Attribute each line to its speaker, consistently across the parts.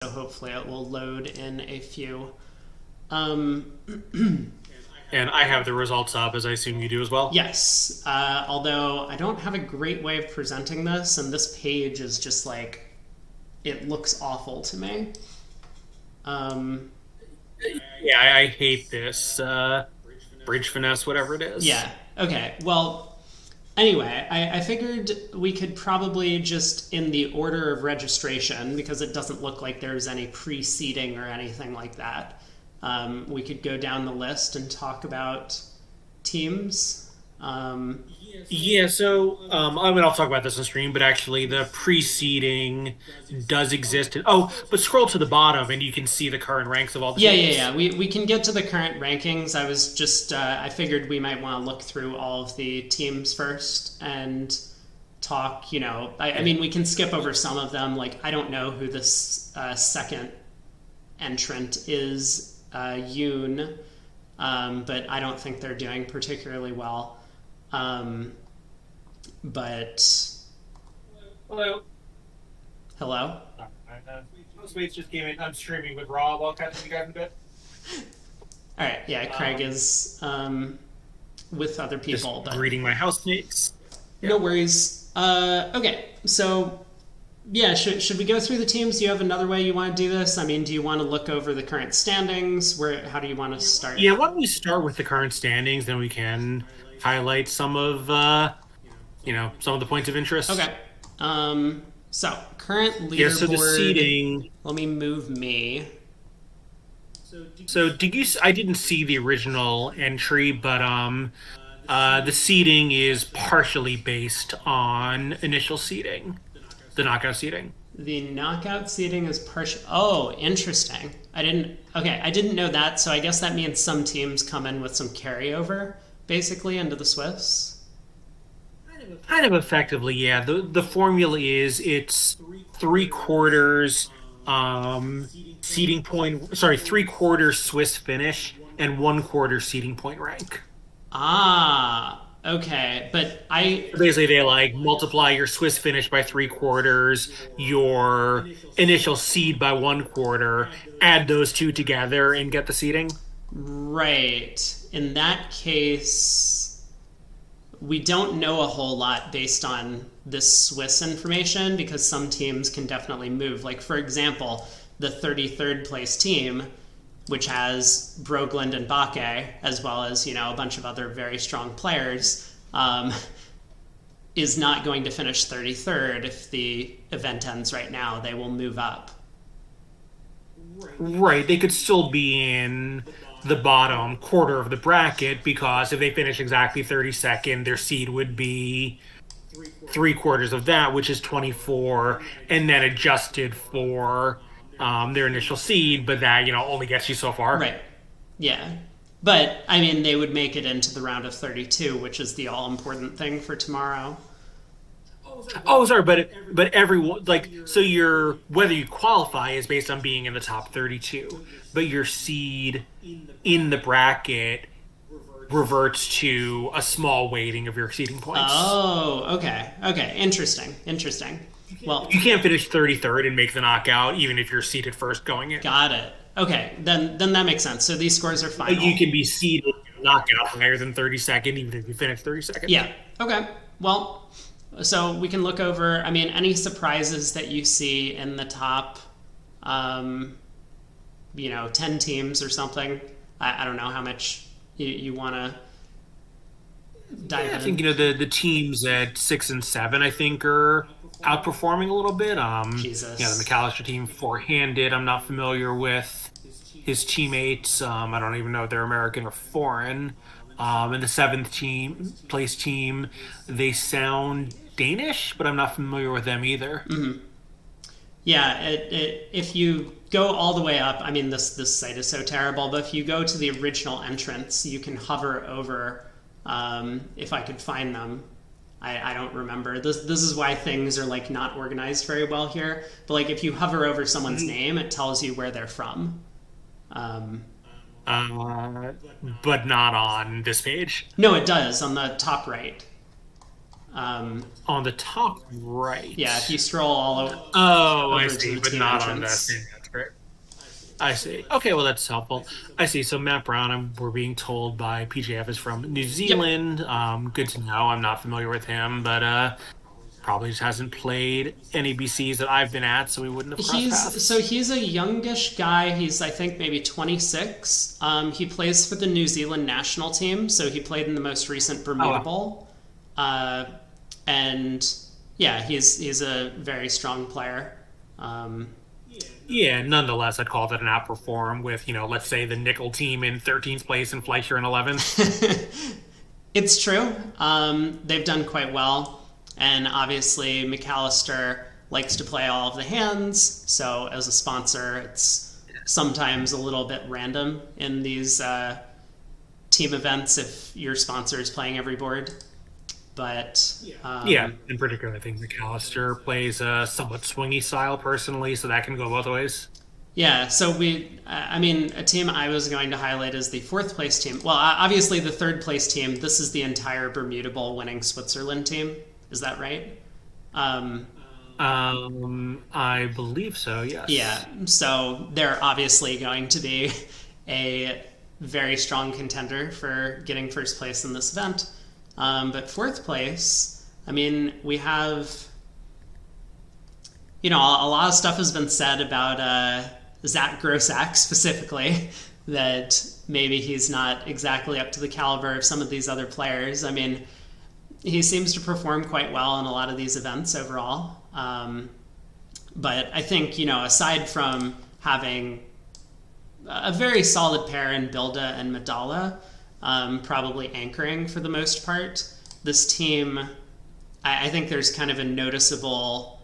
Speaker 1: so hopefully it will load in a few.
Speaker 2: And I have the results up, as I assume you do as well.
Speaker 1: Yes, although I don't have a great way of presenting this, and this page is just like, it looks awful to me.
Speaker 2: Yeah, I hate this bridge finesse, whatever it is.
Speaker 1: Yeah, okay, well, anyway, I figured we could probably just, in the order of registration, because it doesn't look like there's any pre-seating or anything like that, we could go down the list and talk about teams.
Speaker 2: Yeah, so I mean, I'll talk about this on stream, but actually, the pre-seeding does exist. But scroll to the bottom, and you can see the current ranks of all the
Speaker 1: Yeah,
Speaker 2: teams.
Speaker 1: yeah, yeah. We can get to the current rankings. I was just, I figured we might want to look through all of the teams first and talk, I mean, we can skip over some of them. Like, I don't know who this second entrant is, Yoon, but I don't think they're doing particularly well. But
Speaker 2: Hello.
Speaker 1: hello.
Speaker 2: Postmates just came in. I'm streaming with Rob. I'll catch you guys in a bit.
Speaker 1: All right. Yeah, Craig is with other
Speaker 2: Just
Speaker 1: people, but
Speaker 2: greeting my housemates.
Speaker 1: no worries. Okay, so yeah, should we go through the teams? Do you have another way you want to do this? I mean, do you want to look over the current standings? How do you want to start?
Speaker 2: Yeah, why don't we start with the current standings, then we can highlight some of some of the points of interest.
Speaker 1: Okay. So current leaderboard.
Speaker 2: Yeah, so the seeding.
Speaker 1: Let me move me.
Speaker 2: So did you? I didn't see the original entry, but the seeding is partially based on initial seeding, the knockout seeding.
Speaker 1: The knockout seeding is partial. Oh, interesting. I didn't know that. So I guess that means some teams come in with some carryover, basically, into the Swiss.
Speaker 2: Kind of effectively, yeah. The formula is it's three quarters seeding point. Sorry, three quarters Swiss finish and one quarter seeding point rank.
Speaker 1: Ah, okay. But
Speaker 2: Basically, they like multiply your Swiss finish by three quarters, your initial seed by one quarter, add those two together, and get the seeding.
Speaker 1: right. In that case, we don't know a whole lot based on this Swiss information because some teams can definitely move. Like, for example, the 33rd place team, which has Brogland and Bakke, as well as, a bunch of other very strong players, is not going to finish 33rd if the event ends right now. They will move up.
Speaker 2: Right, they could still be in the bottom quarter of the bracket because if they finish exactly 32nd, their seed would be three quarters of that, which is 24, and then adjusted for their initial seed, but that only gets you so far.
Speaker 1: Right. Yeah. But, I mean, they would make it into the round of 32, which is the all-important thing for tomorrow.
Speaker 2: Oh, sorry, but everyone so your whether you qualify is based on being in the top 32, but your seed in the bracket reverts to a small weighting of your seeding points.
Speaker 1: Oh, okay. Okay, interesting. Well,
Speaker 2: You can't finish 33rd and make the knockout even if you're seeded first going in.
Speaker 1: got it. Okay, then that makes sense. So these scores are final.
Speaker 2: You can be seeded in a knockout higher than 32nd even if you finish 32nd.
Speaker 1: Yeah. Okay. Well, so we can look over, I mean, any surprises that you see in the top, 10 teams or something. I don't know how much you want to dive in.
Speaker 2: I think the teams at 6 and 7 I think are outperforming a little bit.
Speaker 1: Jesus.
Speaker 2: The McAllister team four-handed. I'm not familiar with his teammates. I don't even know if they're American or foreign. And the place team, they sound Danish, but I'm not familiar with them either.
Speaker 1: Mm-hmm. Yeah, if you go all the way up, I mean, this site is so terrible, but if you go to the original entrance, you can hover over, if I could find them. I don't remember. This is why things are, not organized very well here. But, if you hover over someone's name, it tells you where they're from.
Speaker 2: But not on this page.
Speaker 1: No, it does, on the top right.
Speaker 2: On the top right.
Speaker 1: Yeah, if you scroll all over,
Speaker 2: Oh, I
Speaker 1: to
Speaker 2: see,
Speaker 1: the
Speaker 2: but
Speaker 1: team
Speaker 2: not
Speaker 1: entrance.
Speaker 2: on the I see. Okay, well that's helpful. I see. So Matt Brown, we're being told by PJF is from New
Speaker 1: Yep.
Speaker 2: Zealand. Good to know. I'm not familiar with him, but probably just hasn't played any BCs that I've been at, so we wouldn't have crossed paths.
Speaker 1: He's a youngish guy. He's I think maybe 26. He plays for the New Zealand national team, so he played in the most recent
Speaker 2: Oh,
Speaker 1: Bermuda
Speaker 2: wow.
Speaker 1: Bowl. And yeah, he's a very strong player. Um,
Speaker 2: Yeah, nonetheless, I'd call that an outperform with, let's say the nickel team in 13th place and Fleischer in 11th.
Speaker 1: it's true. They've done quite well, and obviously McAllister likes to play all of the hands. So as a sponsor, it's sometimes a little bit random in these team events if your sponsor is playing every board. But
Speaker 2: Yeah, in particular, I think McAllister plays a somewhat swingy style personally, so that can go both ways.
Speaker 1: yeah, so I mean, a team I was going to highlight is the fourth place team. Well, obviously the third place team. This is the entire Bermuda Bowl winning Switzerland team. Is that right? Um,
Speaker 2: I believe so,
Speaker 1: yeah,
Speaker 2: yes.
Speaker 1: so they're obviously going to be a very strong contender for getting first place in this event. But fourth place, I mean, we have, a lot of stuff has been said about Zach Grossack specifically, that maybe he's not exactly up to the caliber of some of these other players. I mean, he seems to perform quite well in a lot of these events overall. But I think, aside from having a very solid pair in Bilda and Medalla, probably anchoring for the most part, this team, I think there's kind of a noticeable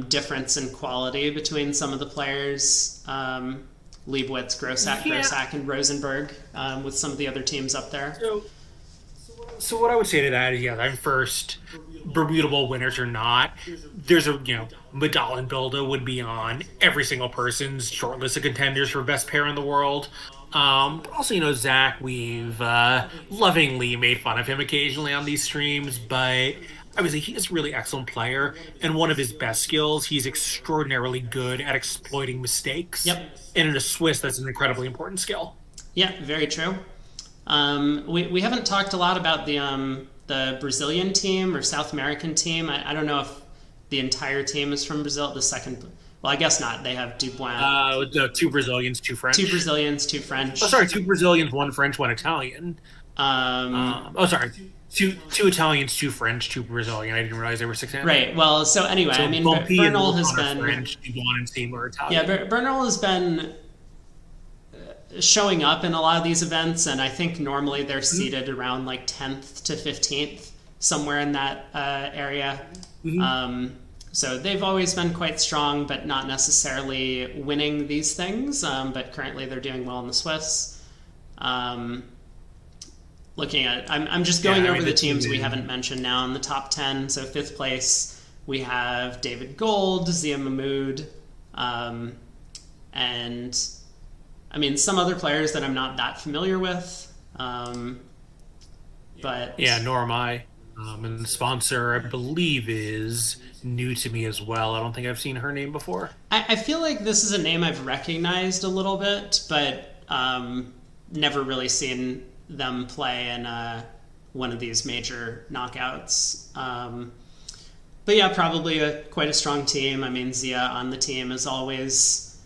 Speaker 1: difference in quality between some of the players, Leibowitz,
Speaker 2: Yeah.
Speaker 1: Grossack, and Rosenberg, with some of the other teams up there.
Speaker 2: So what I would say to that is, yeah, I'm first. Bermuda Bowl winners or not, there's Medall and Bilda would be on every single person's short list of contenders for best pair in the world. But also, Zach, we've lovingly made fun of him occasionally on these streams, but obviously he's a really excellent player, and one of his best skills, he's extraordinarily good at exploiting mistakes.
Speaker 1: Yep.
Speaker 2: And in a Swiss, that's an incredibly important skill.
Speaker 1: Yeah, very true. We haven't talked a lot about the Brazilian team or South American team. I don't know if the entire team is from Brazil. The second, well, I guess not. They have Dubois.
Speaker 2: Two Brazilians, two French.
Speaker 1: Two Brazilians, two French.
Speaker 2: Oh, sorry, two Brazilians, one French, one Italian. Sorry, two Italians, two French, two Brazilian. I didn't realize they were six-handed.
Speaker 1: Right. Well, so anyway,
Speaker 2: So
Speaker 1: I mean,
Speaker 2: Bumpy and
Speaker 1: Bernal has
Speaker 2: Lugano are
Speaker 1: been
Speaker 2: French, Dubois and Seam are Italian.
Speaker 1: yeah, Bernal has been showing up in a lot of these events, and I think normally they're seated around like 10th to 15th, somewhere in that area. So they've always been quite strong, but not necessarily winning these things. But currently they're doing well in the Swiss. Looking at, I'm just going over the teams we haven't mentioned now in the top 10. So fifth place, we have David Gold, Zia Mahmood, and I mean, some other players that I'm not that familiar with, but
Speaker 2: Yeah, nor am I. And the sponsor, I believe, is new to me as well. I don't think I've seen her name before.
Speaker 1: I feel like this is a name I've recognized a little bit, but never really seen them play in one of these major knockouts. But yeah, probably quite a strong team. I mean, Zia on the team is always,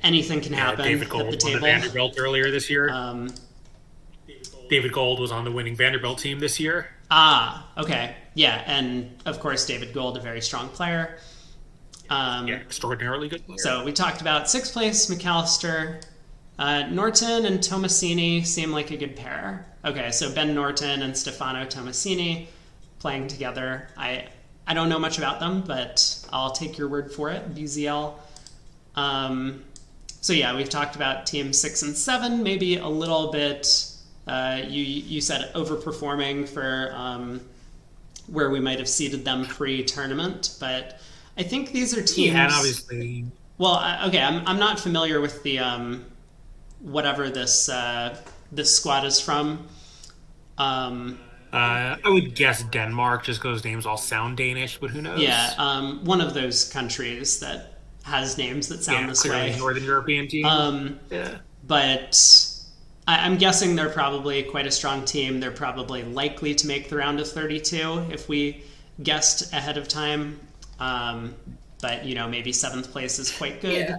Speaker 1: anything can happen
Speaker 2: David Gold
Speaker 1: at the
Speaker 2: won the
Speaker 1: table.
Speaker 2: Vanderbilt earlier this year. David Gold was on the winning Vanderbilt team this year.
Speaker 1: Okay. Yeah, and of course David Gold, a very strong player.
Speaker 2: Extraordinarily good player.
Speaker 1: So we talked about sixth place, McAllister. Norton and Tomasini seem like a good pair. Okay, so Ben Norton and Stefano Tomasini playing together. I don't know much about them, but I'll take your word for it, BZL. So yeah, we've talked about teams 6 and 7, maybe a little bit. You said overperforming for where we might have seeded them pre-tournament, but I think these are teams.
Speaker 2: Yeah, and obviously.
Speaker 1: Well, okay, I'm not familiar with the whatever this squad is from.
Speaker 2: I would guess Denmark, just because those names all sound Danish, but who knows?
Speaker 1: Yeah, one of those countries that has names that sound
Speaker 2: Yeah,
Speaker 1: this
Speaker 2: clearly
Speaker 1: way.
Speaker 2: Northern European team. Yeah.
Speaker 1: But I'm guessing they're probably quite a strong team. They're probably likely to make the round of 32 if we guessed ahead of time. But, maybe seventh place is quite good.
Speaker 2: Yeah.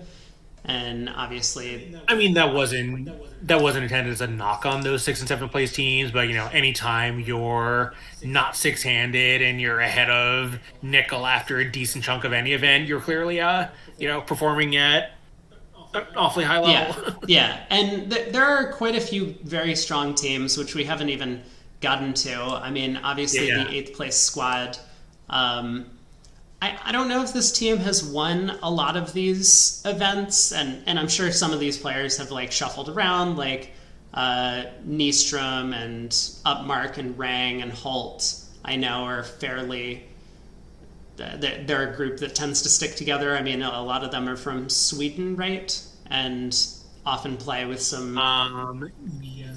Speaker 1: And obviously,
Speaker 2: I mean, that wasn't intended as a knock on those sixth and seventh place teams, but anytime you're not six-handed and you're ahead of nickel after a decent chunk of any event, you're clearly performing at an awfully high
Speaker 1: yeah,
Speaker 2: level.
Speaker 1: yeah. And there are quite a few very strong teams, which we haven't even gotten to. I mean, obviously,
Speaker 2: Yeah.
Speaker 1: the eighth place squad. I don't know if this team has won a lot of these events, and I'm sure some of these players have like shuffled around, like Nystrom and Upmark and Rang and Holt. I know are fairly. They're a group that tends to stick together. I mean, a lot of them are from Sweden, right? And often play with some.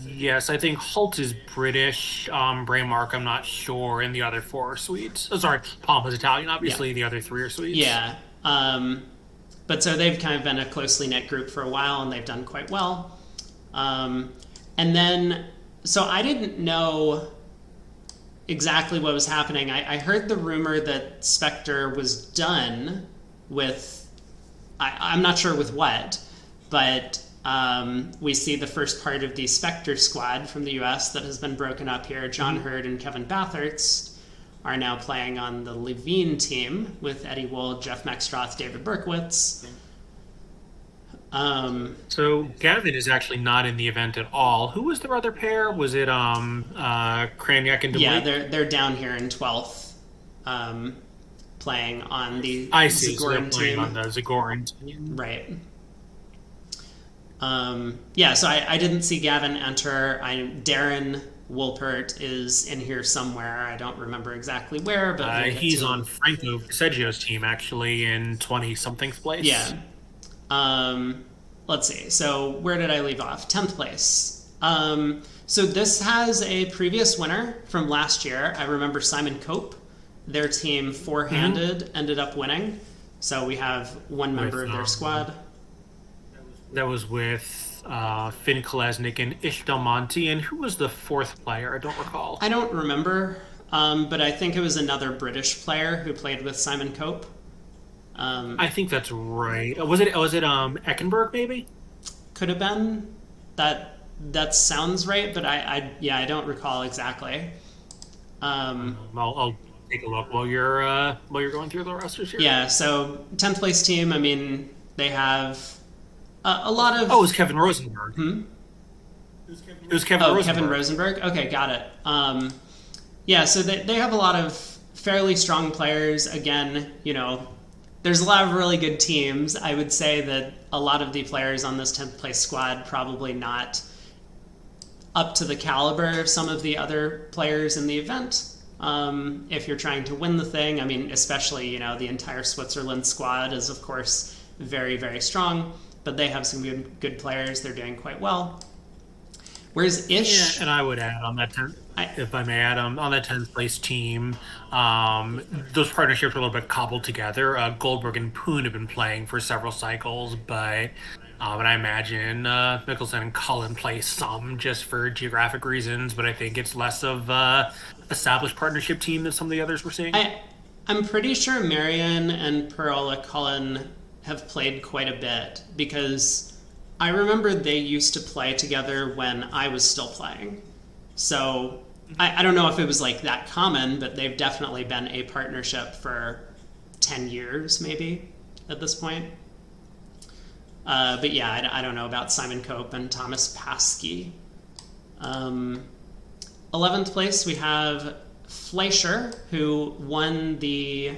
Speaker 2: Yes, I think Holt is British. Braymark, I'm not sure, and the other four are Swedes. Oh, sorry, Palma's Italian. Obviously,
Speaker 1: Yeah.
Speaker 2: the other three are Swedes.
Speaker 1: Yeah. But so they've kind of been a closely knit group for a while, and they've done quite well. And then, so I didn't know exactly what was happening. I heard the rumor that Spectre was done with, I'm not sure with what, but we see the first part of the Spectre squad from the US that has been broken up here. John Hurd and Kevin Bathurst are now playing on the Levine team with Eddie Wold, Jeff Mextroth, David Berkowitz.
Speaker 2: So Gavin is actually not in the event at all. Who was their other pair? Was it Kranyak and DeBlake?
Speaker 1: Yeah, they're down here in 12th, playing on the
Speaker 2: I see. So they're
Speaker 1: Zagoran
Speaker 2: playing
Speaker 1: team.
Speaker 2: on the Zagoran team.
Speaker 1: Right. Yeah, so I didn't see Gavin enter. Darren Wolpert is in here somewhere. I don't remember exactly where, but we'll get
Speaker 2: He's
Speaker 1: to
Speaker 2: on
Speaker 1: him.
Speaker 2: Franco Seggio's team, actually, in 20-something place.
Speaker 1: Yeah. Let's see. So where did I leave off? 10th place. So this has a previous winner from last year. I remember Simon Cope. Their team four-handed ended up winning. So we have one member of their squad.
Speaker 2: That was with Finn Kolesnik and Ish Del Monte. And who was the fourth player? I don't recall.
Speaker 1: I don't remember, but I think it was another British player who played with Simon Cope.
Speaker 2: I think that's right. Was it Eckenberg, maybe?
Speaker 1: Could have been. That sounds right, but I don't recall exactly.
Speaker 2: I'll take a look while you're going through the rosters here.
Speaker 1: Yeah, so 10th place team, I mean, they have a lot of...
Speaker 2: Oh, it was Kevin Rosenberg. It was Kevin Rosenberg.
Speaker 1: Kevin Rosenberg? Okay, got it. Yeah, so they have a lot of fairly strong players. Again, there's a lot of really good teams. I would say that a lot of the players on this 10th place squad probably not up to the caliber of some of the other players in the event. If you're trying to win the thing, I mean, especially, the entire Switzerland squad is, of course, very, very strong, but they have some good players. They're doing quite well. Whereas Ish...
Speaker 2: Yeah, and I would add on that 10th, if I may add, on that 10th place team, those partnerships are a little bit cobbled together. Goldberg and Poon have been playing for several cycles, but and I imagine Mickelson and Cullen play some just for geographic reasons, but I think it's less of established partnership team than some of the others we're seeing.
Speaker 1: I'm pretty sure Marion and Pearl Cullen have played quite a bit, because I remember they used to play together when I was still playing. So I don't know if it was like that common, but they've definitely been a partnership for 10 years maybe at this point. But yeah, I don't know about Simon Cope and Thomas Paskey. 11th place, we have Fleischer, who won the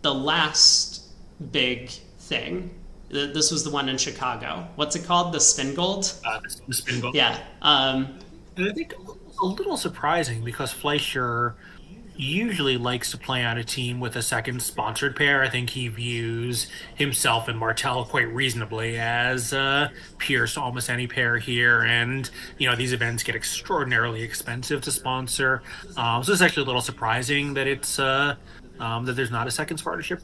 Speaker 1: last big thing. This was the one in Chicago. What's it called? The Spin Gold?
Speaker 2: The Spin Gold.
Speaker 1: Yeah.
Speaker 2: And I think a little surprising, because Fleischer usually likes to play on a team with a second sponsored pair. I think he views himself and Martel quite reasonably as peers to almost any pair here. And, these events get extraordinarily expensive to sponsor. So it's actually a little surprising that it's that there's not a second sponsor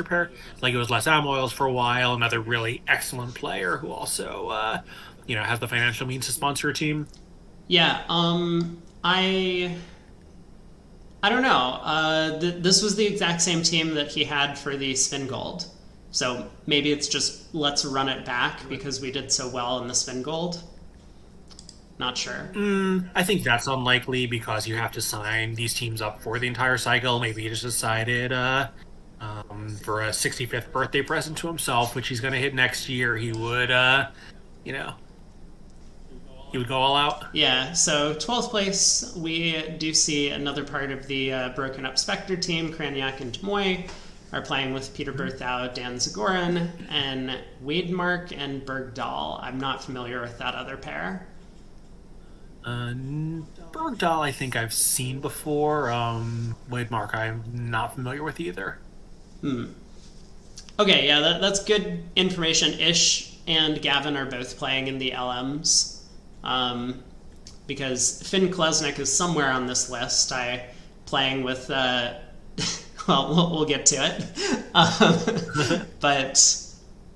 Speaker 2: pair. Like it was Les Amoils for a while, another really excellent player who also, has the financial means to sponsor a team.
Speaker 1: Yeah, I don't know. This was the exact same team that he had for the Spin Gold. So maybe it's just let's run it back because we did so well in the Spin Gold. Not sure.
Speaker 2: I think that's unlikely because you have to sign these teams up for the entire cycle. Maybe he just decided for a 65th birthday present to himself, which he's going to hit next year, he would, he would go all out.
Speaker 1: Yeah, so 12th place, we do see another part of the broken up Spectre team. Kraniak and Tomoy are playing with Peter Berthau, Dan Zagorin, and Wademark and Bergdahl. I'm not familiar with that other pair.
Speaker 2: Bergdahl, I think I've seen before. Wademark, I'm not familiar with either.
Speaker 1: Okay, yeah, that's good information. Ish and Gavin are both playing in the LMs. Because Finn Klesnik is somewhere on this list. Playing with, well, we'll get to it.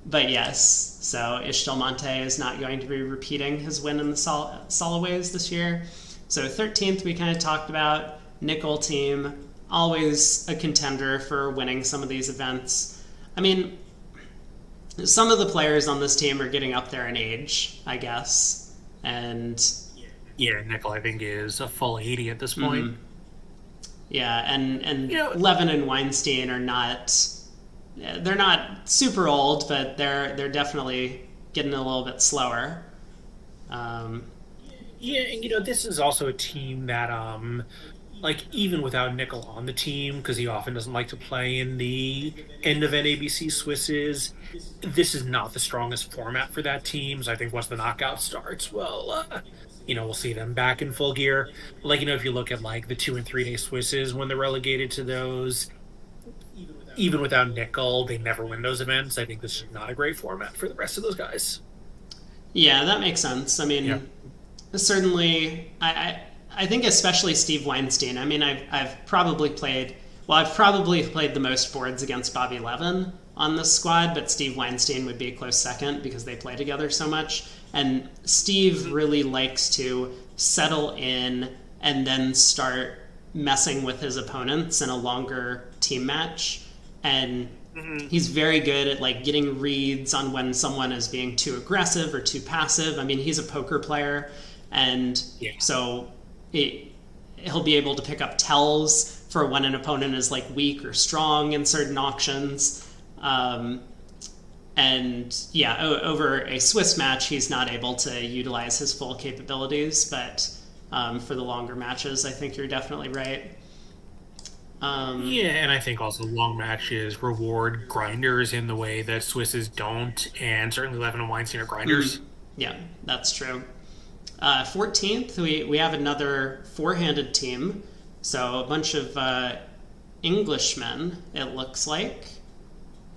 Speaker 1: But yes, so Ish Del Monte is not going to be repeating his win in the Soloways this year. So 13th, we kind of talked about. Nickel team, always a contender for winning some of these events. I mean, some of the players on this team are getting up there in age, I guess. And
Speaker 2: yeah, Nickel I think is a full 80 at this point.
Speaker 1: Mm-hmm. Yeah, and Levin and Weinstein are not. They're not super old, but they're definitely getting a little bit slower.
Speaker 2: Yeah, and this is also a team that even without Nickel on the team, because he often doesn't like to play in the end of NABC Swisses, this is not the strongest format for that team. So I think once the knockout starts, well, we'll see them back in full gear. If you look at the 2 and 3 day Swisses when they're relegated to those, even without Nickel, they never win those events. I think this is not a great format for the rest of those guys.
Speaker 1: Yeah, that makes sense. I mean, certainly, I think especially Steve Weinstein. I mean, I've probably played the most boards against Bobby Levin on this squad, but Steve Weinstein would be a close second because they play together so much. And Steve really likes to settle in and then start messing with his opponents in a longer team match. And he's very good at getting reads on when someone is being too aggressive or too passive. I mean, he's a poker player, and so he'll be able to pick up tells for when an opponent is weak or strong in certain auctions. Over a Swiss match, he's not able to utilize his full capabilities, but for the longer matches, I think you're definitely right.
Speaker 2: And I think also long matches reward grinders in the way that Swisses don't, and certainly Levin and Weinstein are grinders.
Speaker 1: Yeah, that's true. 14th, we have another four-handed team, so a bunch of Englishmen, it looks like.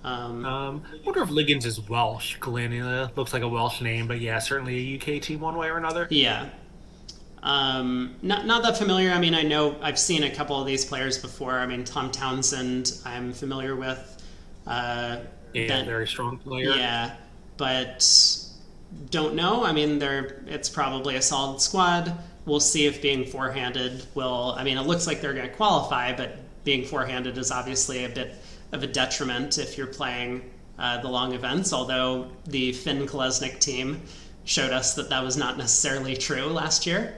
Speaker 2: I wonder if Liggins is Welsh. Glenn looks like a Welsh name, but yeah, certainly a UK team one way or another.
Speaker 1: Yeah. Not that familiar. I mean, I know I've seen a couple of these players before. I mean, Tom Townsend I'm familiar with.
Speaker 2: Very strong player.
Speaker 1: Yeah, but don't know. I mean, it's probably a solid squad. We'll see if being four-handed will... I mean, it looks like they're going to qualify, but being four-handed is obviously a bit of a detriment if you're playing the long events, although the Finn Kolesnik team showed us that was not necessarily true last year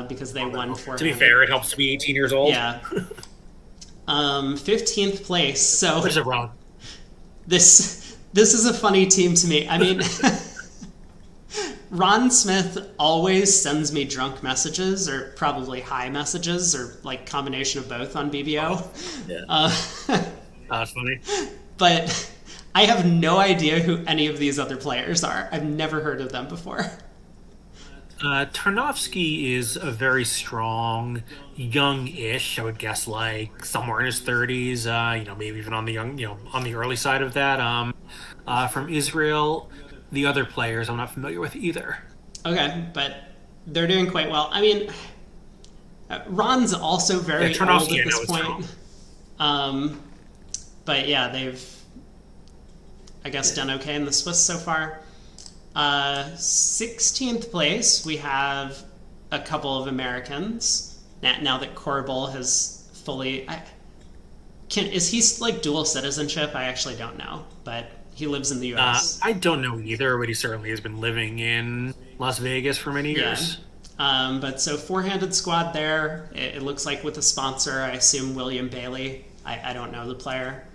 Speaker 1: because they won four-handed.
Speaker 2: To be fair, it helps to be 18 years old.
Speaker 1: Yeah. 15th place. So
Speaker 2: what is it wrong?
Speaker 1: This is a funny team to me. I mean, Ron Smith always sends me drunk messages, or probably high messages, or combination of both on BBO.
Speaker 2: Yeah. That's funny.
Speaker 1: But I have no idea who any of these other players are. I've never heard of them before.
Speaker 2: Tarnowski is a very strong, young-ish, I would guess, somewhere in his 30s, maybe even on the on the early side of that. From Israel, the other players I'm not familiar with either.
Speaker 1: Okay, but they're doing quite well. I mean, Ron's also very old at this point. Um, but yeah, they've, I guess, done okay in the Swiss so far. 16th place, we have a couple of Americans. Now that Corbel has fully... is he like dual citizenship? I actually don't know, but he lives in the U.S.
Speaker 2: I don't know either, but he certainly has been living in Las Vegas for many years.
Speaker 1: But so four-handed squad there. It looks like with a sponsor, I assume William Bailey. I don't know the player.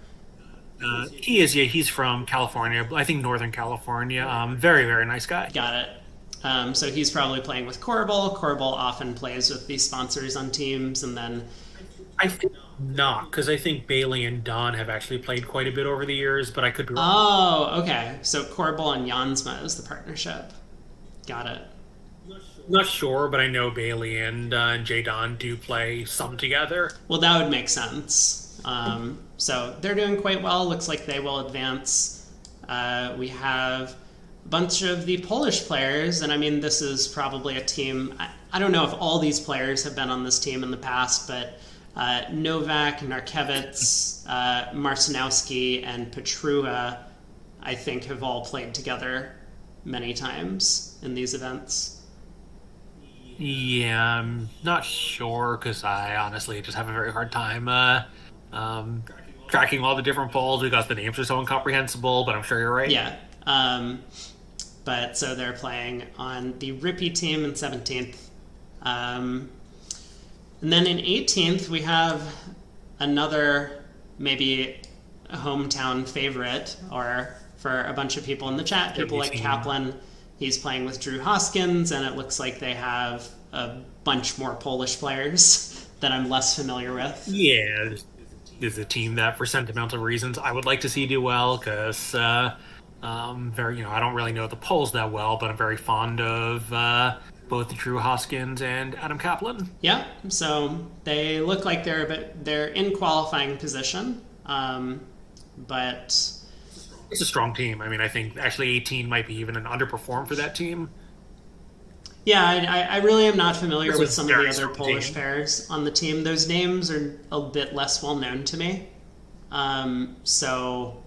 Speaker 2: He is, yeah, he's from California. I think Northern California. Very, very nice guy.
Speaker 1: Got it. So he's probably playing with Corbel. Corbel often plays with these sponsors on teams, and then...
Speaker 2: I think not, because I think Bailey and Don have actually played quite a bit over the years, but I could be wrong.
Speaker 1: Oh, okay. So Corbel and Jansma is the partnership. Got it.
Speaker 2: Not sure, but I know Bailey and Jay Don do play some together.
Speaker 1: Well, that would make sense. So they're doing quite well. Looks like they will advance. We have a bunch of the Polish players, and I mean, this is probably a team... I don't know if all these players have been on this team in the past, but Novak, Narkiewicz, Marcinowski, and Petruga, I think, have all played together many times in these events.
Speaker 2: Yeah, I'm not sure, because I honestly just have a very hard time tracking all the different polls because the names are so incomprehensible, but I'm sure you're right.
Speaker 1: Yeah. But so they're playing on the Rippy team in 17th. And then in 18th, we have another maybe a hometown favorite, or for a bunch of people in the chat, people like Kaplan. He's playing with Drew Hoskins, and it looks like they have a bunch more Polish players that I'm less familiar with.
Speaker 2: Yeah, this is a team that, for sentimental reasons, I would like to see do well, because I don't really know the Poles that well, but I'm very fond of both Drew Hoskins and Adam Kaplan.
Speaker 1: Yeah, so they look like they're in qualifying position, but
Speaker 2: it's a strong team. I mean, I think actually 18 might be even an underperform for that team.
Speaker 1: Yeah, I really am not familiar with some of the other Polish
Speaker 2: team.
Speaker 1: pairs on the team. Those names are a bit less well known to me. So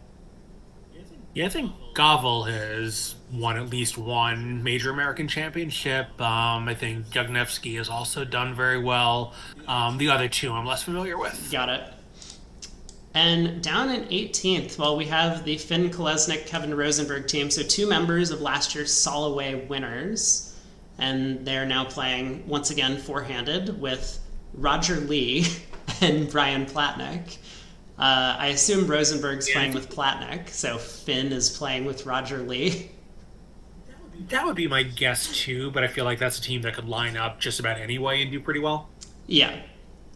Speaker 2: yeah, I think Gavel has won at least one major American championship. I think Jagnevski has also done very well. The other two I'm less familiar with.
Speaker 1: Got it. And down in 18th, well, we have the Finn Kolesnik, Kevin Rosenberg team. So two members of last year's Soloway winners. And they're now playing, once again, four-handed with Roger Lee and Brian Platnick. I assume Rosenberg's playing with Platnick, so Finn is playing with Roger Lee.
Speaker 2: That would be my guess, too, but I feel like that's a team that could line up just about anyway and do pretty well.
Speaker 1: Yeah.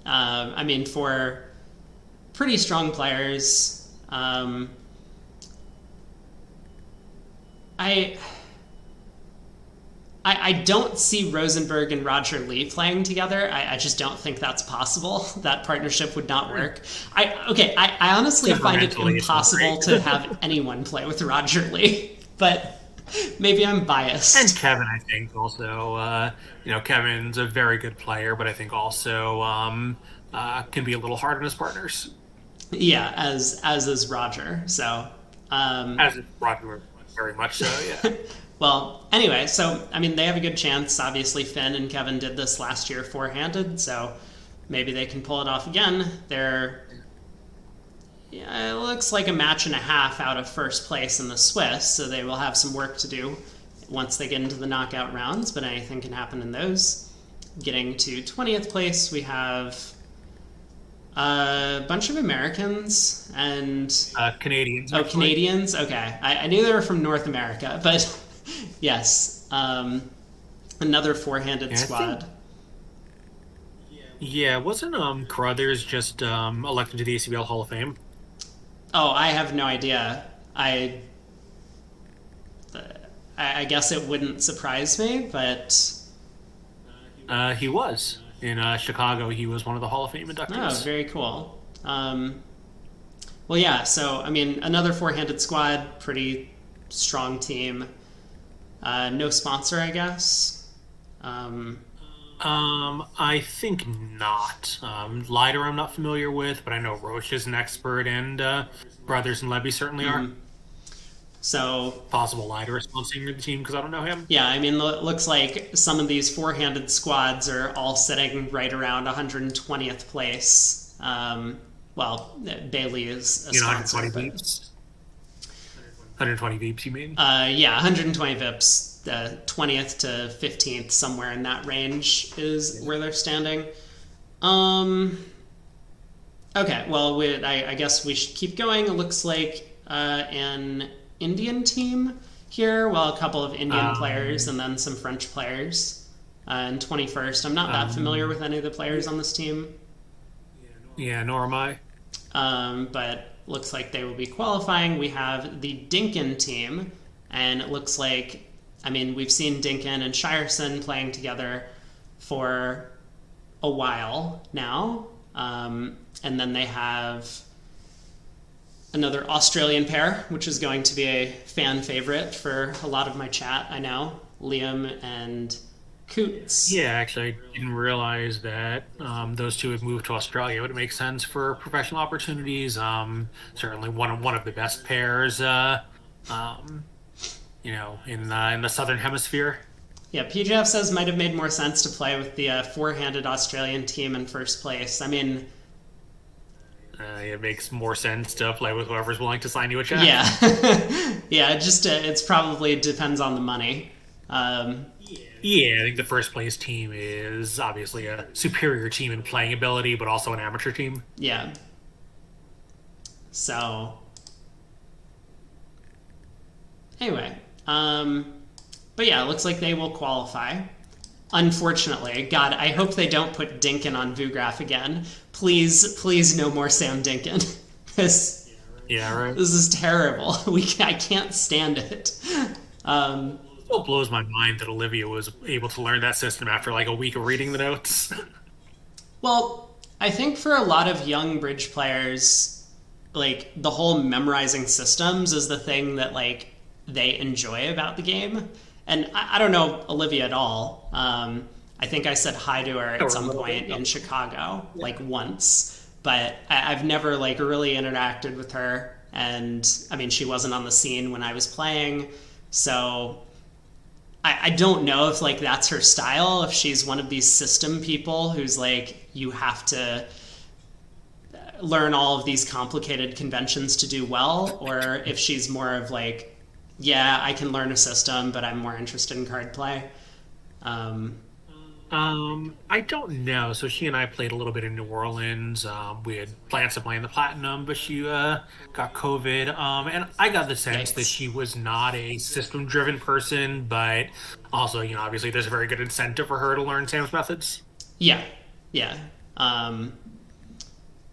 Speaker 1: I mean, for pretty strong players, I don't see Rosenberg and Roger Lee playing together. I just don't think that's possible. That partnership would not work. I honestly find it impossible to have anyone play with Roger Lee, but maybe I'm biased.
Speaker 2: And Kevin, I think, also. Kevin's a very good player, but I think also can be a little hard on his partners.
Speaker 1: Yeah, as is Roger. So
Speaker 2: as is Roger, very much so, yeah.
Speaker 1: Well, anyway, so, I mean, they have a good chance. Obviously, Finn and Kevin did this last year four-handed, so maybe they can pull it off again. It looks like a match and a half out of first place in the Swiss, so they will have some work to do once they get into the knockout rounds, but anything can happen in those. Getting to 20th place, we have a bunch of Americans and...
Speaker 2: Canadians.
Speaker 1: Oh, Canadians? Okay. I knew they were from North America, but... Yes. Another four-handed squad.
Speaker 2: Yeah, wasn't Carruthers just elected to the ACBL Hall of Fame?
Speaker 1: Oh, I have no idea. I guess it wouldn't surprise me, but...
Speaker 2: He was. In Chicago, he was one of the Hall of Fame inductees.
Speaker 1: Oh, very cool. Well, yeah, so, I mean, another four-handed squad, pretty strong team. No sponsor, I guess.
Speaker 2: I think not. Lighter I'm not familiar with, but I know Roche is an expert, and Brothers and Levy certainly are.
Speaker 1: So
Speaker 2: Possible Lighter is sponsoring the team because I don't know him.
Speaker 1: yeah, I mean, it looks like some of these four-handed squads are all sitting right around 120th place. Well, Bailey is a
Speaker 2: You know,
Speaker 1: sponsor,
Speaker 2: 120
Speaker 1: but
Speaker 2: beeps. 120 beeps, you mean?
Speaker 1: yeah, 120 VIPs. 20th to 15th, somewhere in that range is where they're standing. Okay, well, I guess we should keep going. It looks like an Indian team here, well, a couple of Indian players and then some French players. And 21st, I'm not that familiar with any of the players on this team.
Speaker 2: Yeah, nor am I.
Speaker 1: But looks like they will be qualifying. We have the Dinkin team, and it looks like, I mean, we've seen Dinkin and Shireson playing together for a while now. And then they have another Australian pair, which is going to be a fan favorite for a lot of my chat, I know. Liam and Coots.
Speaker 2: Yeah, actually, I didn't realize that those two have moved to Australia. Would it make sense for professional opportunities? Certainly one of the best pairs, in the Southern Hemisphere.
Speaker 1: Yeah, PJF says might have made more sense to play with the four-handed Australian team in first place. I mean,
Speaker 2: it makes more sense to play with whoever's willing to sign you a check.
Speaker 1: yeah, yeah. It's probably depends on the money.
Speaker 2: Yeah, I think the first place team is obviously a superior team in playing ability, but also an amateur team.
Speaker 1: Yeah. So, anyway, but yeah, it looks like they will qualify. Unfortunately, God, I hope they don't put Dinkin on Vugraph again. Please, no more Sam Dinkin.
Speaker 2: Yeah, right.
Speaker 1: This is terrible. I can't stand it.
Speaker 2: It still blows my mind that Olivia was able to learn that system after like a week of reading the notes.
Speaker 1: Well, I think for a lot of young bridge players, like the whole memorizing systems is the thing that like they enjoy about the game. And I don't know Olivia at all. I think I said hi to her at some point in Chicago, like once, but I've never like really interacted with her. And I mean, she wasn't on the scene when I was playing, so I don't know if like that's her style. If she's one of these system people who's like you have to learn all of these complicated conventions to do well, or if she's more of like, yeah, I can learn a system, but I'm more interested in card play.
Speaker 2: I don't know. So she and I played a little bit in New Orleans. We had plans to play in the Platinum, but she got COVID. And I got the sense that she was not a system-driven person, but also, obviously there's a very good incentive for her to learn Sam's methods.
Speaker 1: Yeah, yeah.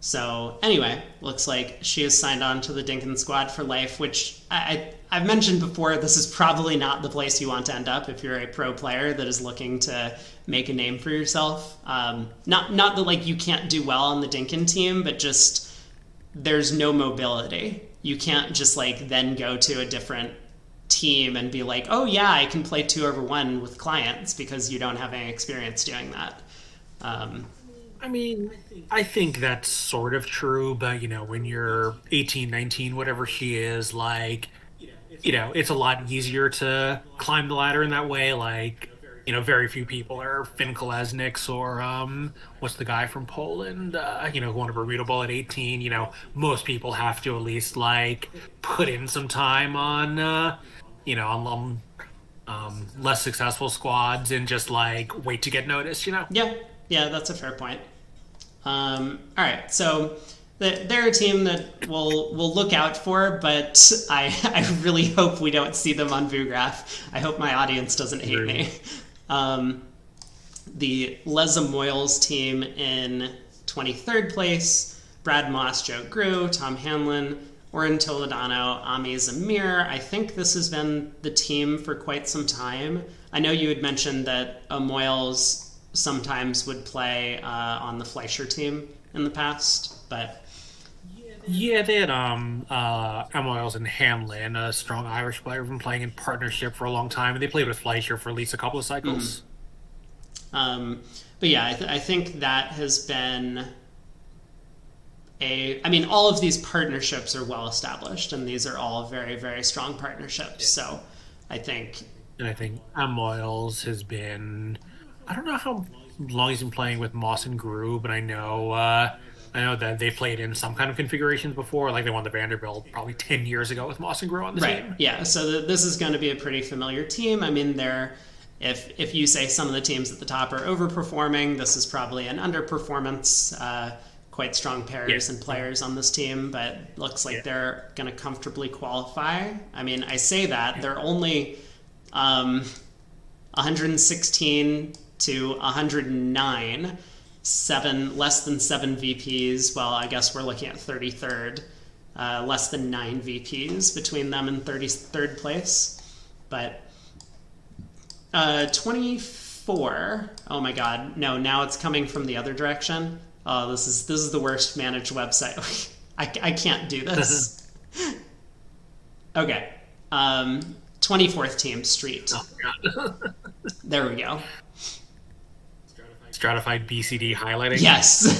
Speaker 1: So anyway, looks like she has signed on to the Dinkin squad for life, which I've mentioned before. This is probably not the place you want to end up if you're a pro player that is looking to make a name for yourself. Not that like you can't do well on the Dinkin team, but just there's no mobility. You can't just like then go to a different team and be like, oh yeah, I can play 2-over-1 with clients, because you don't have any experience doing that.
Speaker 2: I mean, I think that's sort of true, but, when you're 18, 19, whatever she is, like, it's a lot easier to climb the ladder in that way. Like, very few people are Finn Kolesniks or, what's the guy from Poland, going to Bermuda Bowl at 18. Most people have to at least, like, put in some time on, on less successful squads and just, like, wait to get noticed,
Speaker 1: Yeah, that's a fair point. All right, so they're a team that we'll look out for, but I really hope we don't see them on Vugraph. I hope my audience doesn't hate me. The Les Moyles team in 23rd place, Brad Moss, Joe Grew, Tom Hanlon, Oren Toledano, Ami Zamir. I think this has been the team for quite some time. I know you had mentioned that Moyles sometimes would play on the Fleischer team in the past, but
Speaker 2: yeah, they had Moyles and Hamlin, a strong Irish player, been playing in partnership for a long time, and they played with Fleischer for at least a couple of cycles.
Speaker 1: But yeah, I think that has been all of these partnerships are well established, and these are all very, very strong partnerships. So I think
Speaker 2: Moyles has been, I don't know how long he's been playing with Moss and Grew, but I know that they played in some kind of configurations before, like they won the Vanderbilt probably 10 years ago with Moss and Grew on the team.
Speaker 1: Right, yeah. So this is going to be a pretty familiar team. I mean, if you say some of the teams at the top are overperforming, this is probably an underperformance. Quite strong pairs and players on this team, but looks like they're going to comfortably qualify. I mean, I say that. They're only 116 to 109, less than 7 VPs. Well, I guess we're looking at 33rd. Less than 9 VPs between them and 33rd place. But 24. Oh my God. No, now it's coming from the other direction. Oh, this is the worst managed website. I can't do this. Okay. 24th team, Street.
Speaker 2: Oh, God.
Speaker 1: There we go.
Speaker 2: Stratified BCD highlighting.
Speaker 1: Yes.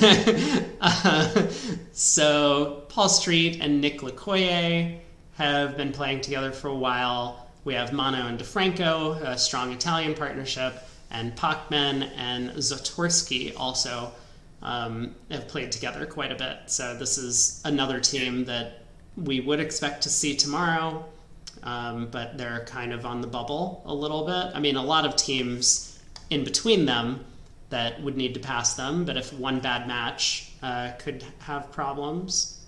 Speaker 1: So Paul Street and Nick Lecoyer have been playing together for a while. We have Mano and DeFranco, a strong Italian partnership, and Pachman and Zotorsky also have played together quite a bit. So this is another team that we would expect to see tomorrow, but they're kind of on the bubble a little bit. I mean, a lot of teams in between them that would need to pass them, but if one bad match could have problems.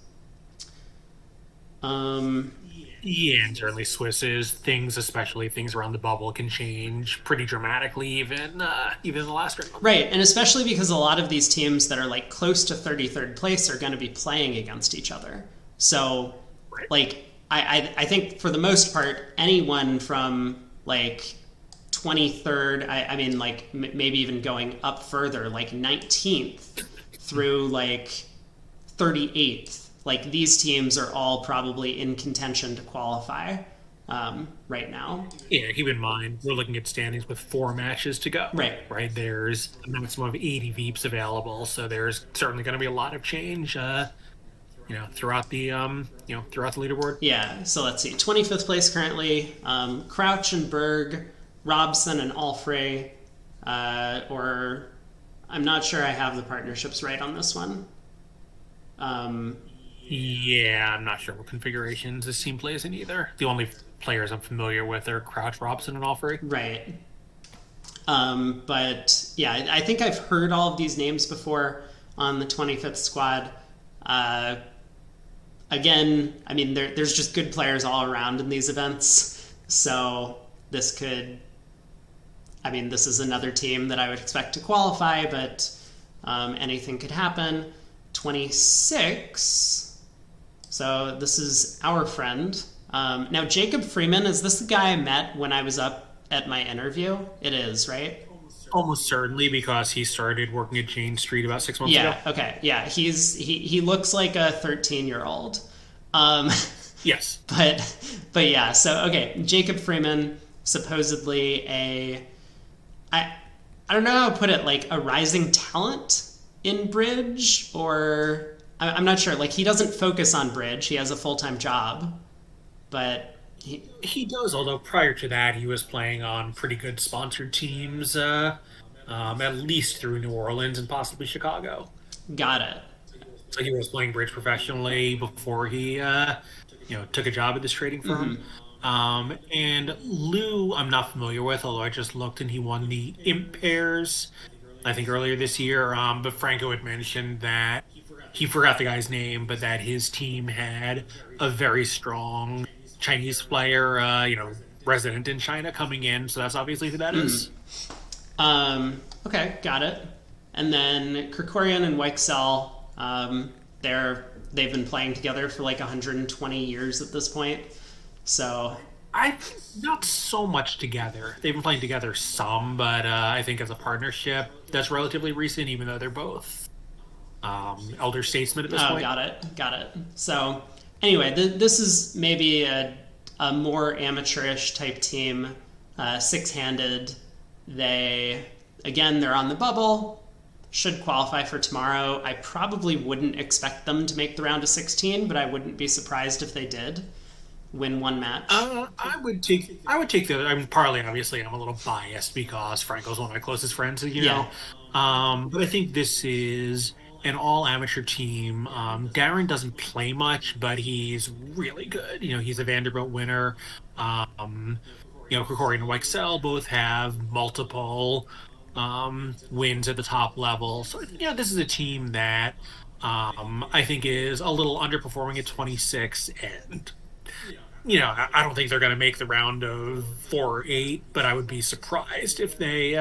Speaker 2: Yeah, and certainly Swiss's things, especially things around the bubble, can change pretty dramatically even in the last round.
Speaker 1: Right, and especially because a lot of these teams that are like close to 33rd place are going to be playing against each other. So, like, I think for the most part, anyone from like 23rd, I mean, like maybe even going up further, like 19th through like 38th. Like, these teams are all probably in contention to qualify right now.
Speaker 2: Yeah, keep in mind, we're looking at standings with 4 matches to go.
Speaker 1: Right.
Speaker 2: There's a maximum of 80 VEEPs available, so there's certainly going to be a lot of change, throughout the leaderboard.
Speaker 1: Yeah, so let's see. 25th place currently, Crouch and Berg, Robson and Alfrey, or I'm not sure I have the partnerships right on this one.
Speaker 2: Yeah, I'm not sure what configurations this team plays in either. The only players I'm familiar with are Crouch, Robson, and Alfrey.
Speaker 1: Right. But yeah, I think I've heard all of these names before on the 25th squad. Again, I mean, there's just good players all around in these events. So this is another team that I would expect to qualify, but anything could happen. 26. So this is our friend. Now, Jacob Freeman, is this the guy I met when I was up at my interview? It is, right?
Speaker 2: Almost certainly, because he started working at Jane Street about 6 months ago.
Speaker 1: Yeah, okay. Yeah, he looks like a 13-year-old.
Speaker 2: Yes.
Speaker 1: But yeah, so, okay, Jacob Freeman, supposedly I don't know how to put it, like a rising talent in Bridge, or I'm not sure. Like, he doesn't focus on Bridge. He has a full-time job, but
Speaker 2: he does. Although prior to that, he was playing on pretty good sponsored teams, at least through New Orleans and possibly Chicago.
Speaker 1: Got it.
Speaker 2: So he was playing Bridge professionally before he, took a job at this trading firm. Mm-hmm. And Lou, I'm not familiar with, although I just looked and he won the Imp Pairs, I think earlier this year. But Franco had mentioned that he forgot the guy's name, but that his team had a very strong Chinese player, resident in China coming in. So that's obviously who that is.
Speaker 1: Okay, got it. And then Krikorian and Weichsel, they've been playing together for like 120 years at this point. So
Speaker 2: not so much together. They've been playing together some, but I think as a partnership, that's relatively recent, even though they're both elder statesmen at this point.
Speaker 1: Got it. So anyway, this is maybe a more amateurish type team, six-handed. Again, they're on the bubble, should qualify for tomorrow. I probably wouldn't expect them to make the round of 16, but I wouldn't be surprised if they did win one match.
Speaker 2: I would take the. I'm partly obviously I'm a little biased because Franco's one of my closest friends, you know. But I think this is an all amateur team. Darren doesn't play much, but he's really good. You know, he's a Vanderbilt winner. Krikorian and Weichsel both have multiple wins at the top level. So, this is a team that I think is a little underperforming at 26. And, I don't think they're going to make the round of 4 or 8, but I would be surprised if they,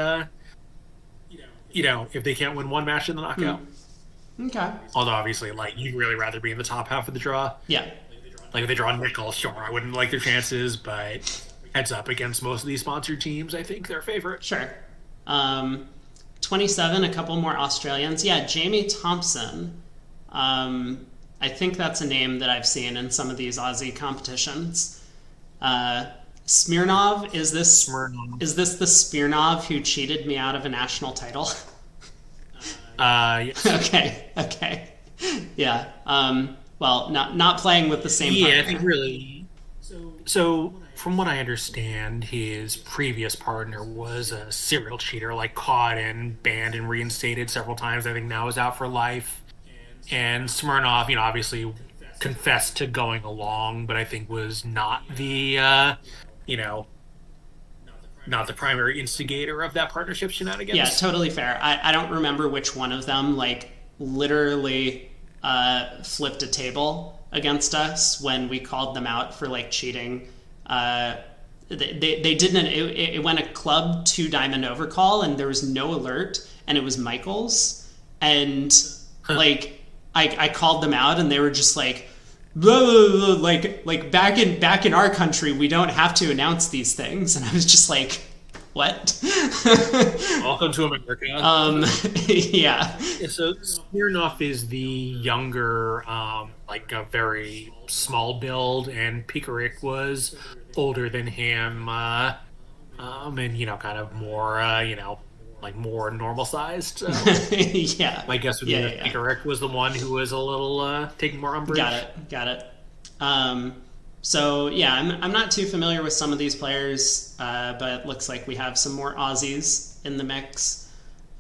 Speaker 2: if they can't win one match in the knockout.
Speaker 1: Okay.
Speaker 2: Although, obviously, you'd really rather be in the top half of the draw.
Speaker 1: Yeah.
Speaker 2: If they draw nickel, sure, I wouldn't like their chances, but heads up against most of these sponsored teams, I think they're a favorite.
Speaker 1: Sure. 27, a couple more Australians. Yeah, Jamie Thompson. I think that's a name that I've seen in some of these Aussie competitions. Smirnov, is this the Smirnov who cheated me out of a national title?
Speaker 2: Yes.
Speaker 1: Okay. Yeah. Well, not playing with the same partner.
Speaker 2: I think really. So, from what I understand, his previous partner was a serial cheater, caught and banned and reinstated several times. I think now is out for life. And Smirnov, obviously confessed to going along, but I think was not the, not the primary instigator of that partnership shenanigans.
Speaker 1: Yeah, totally fair. I don't remember which one of them, literally flipped a table against us when we called them out for, cheating. They didn't. It went a club 2 diamond overcall, and there was no alert, and it was Michael's, and I called them out, and they were just like, blah, blah, blah, back in our country, we don't have to announce these things, and I was just like, what?
Speaker 2: Welcome to America.
Speaker 1: Yeah.
Speaker 2: So Smirnov is the younger, a very small build, and Pickerick was older than him, and kind of more, more normal sized.
Speaker 1: Yeah.
Speaker 2: My guess would be that Pickerick was the one who was a little taking more umbrage.
Speaker 1: Got it. So yeah, I'm not too familiar with some of these players, but it looks like we have some more Aussies in the mix.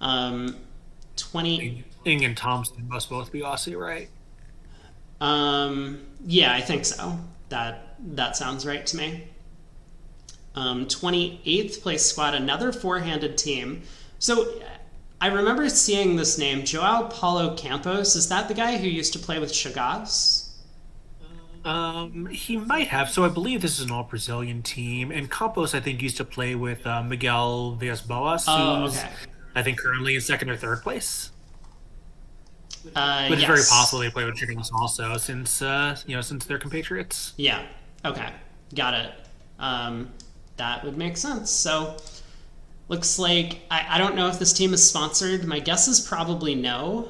Speaker 1: 20.
Speaker 2: Ing and Thompson must both be Aussie, right?
Speaker 1: Yeah, I think so. That sounds right to me. 28th place squad, another 4-handed team. So I remember seeing this name, Joao Paulo Campos. Is that the guy who used to play with Chagas?
Speaker 2: He might have. So I believe this is an all-Brazilian team. And Campos, I think, used to play with Miguel Villas-Boas, who's, I think, currently in 2nd or 3rd place. But it's very possible they play with Chickens also, since since they're compatriots.
Speaker 1: Yeah. Okay. Got it. That would make sense. So, looks like I don't know if this team is sponsored. My guess is probably no.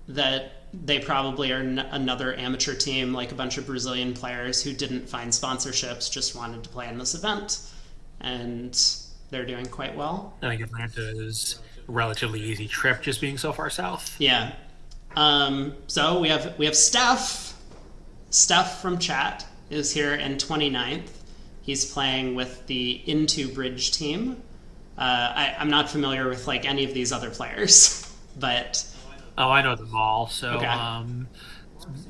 Speaker 1: That they probably are another amateur team, like a bunch of Brazilian players who didn't find sponsorships, just wanted to play in this event, and they're doing quite well.
Speaker 2: I think Atlanta is a relatively easy trip, just being so far south.
Speaker 1: Yeah. So we have Steph. Steph from chat is here in 29th. He's playing with the Into Bridge team. I'm not familiar with any of these other players, but
Speaker 2: I know them all. So
Speaker 1: okay.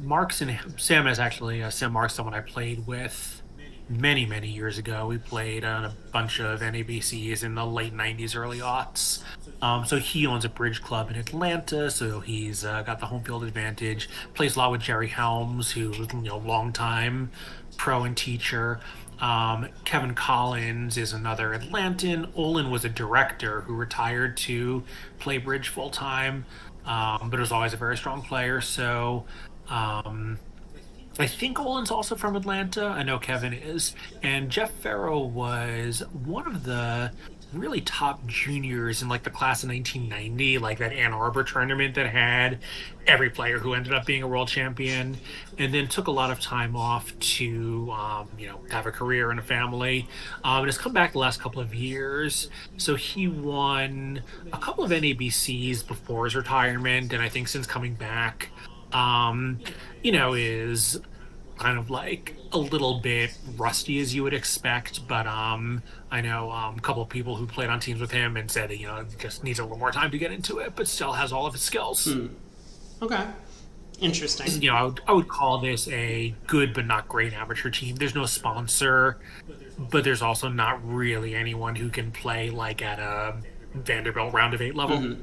Speaker 2: Marks and Sam is actually Sam Marks, someone I played with many years ago. We played on a bunch of NABCs in the late 90s, early aughts. So he owns a bridge club in Atlanta, so he's got the home field advantage. Plays a lot with Jerry Helms, who's longtime pro and teacher. Kevin Collins is another Atlantan. Olin was a director who retired to play bridge full time, but was always a very strong player. So I think Olin's also from Atlanta. I know Kevin is. And Jeff Farrow was one of the really top juniors in like the class of 1990, like that Ann Arbor tournament that had every player who ended up being a world champion, and then took a lot of time off to, have a career and a family. And has come back the last couple of years. So he won a couple of NABCs before his retirement, and I think since coming back, is kind of like a little bit rusty as you would expect, but I know a couple of people who played on teams with him and said that just needs a little more time to get into it, but still has all of his skills.
Speaker 1: Okay, interesting.
Speaker 2: I would call this a good but not great amateur team. There's no sponsor, but there's also not really anyone who can play like at a Vanderbilt round of 8 level.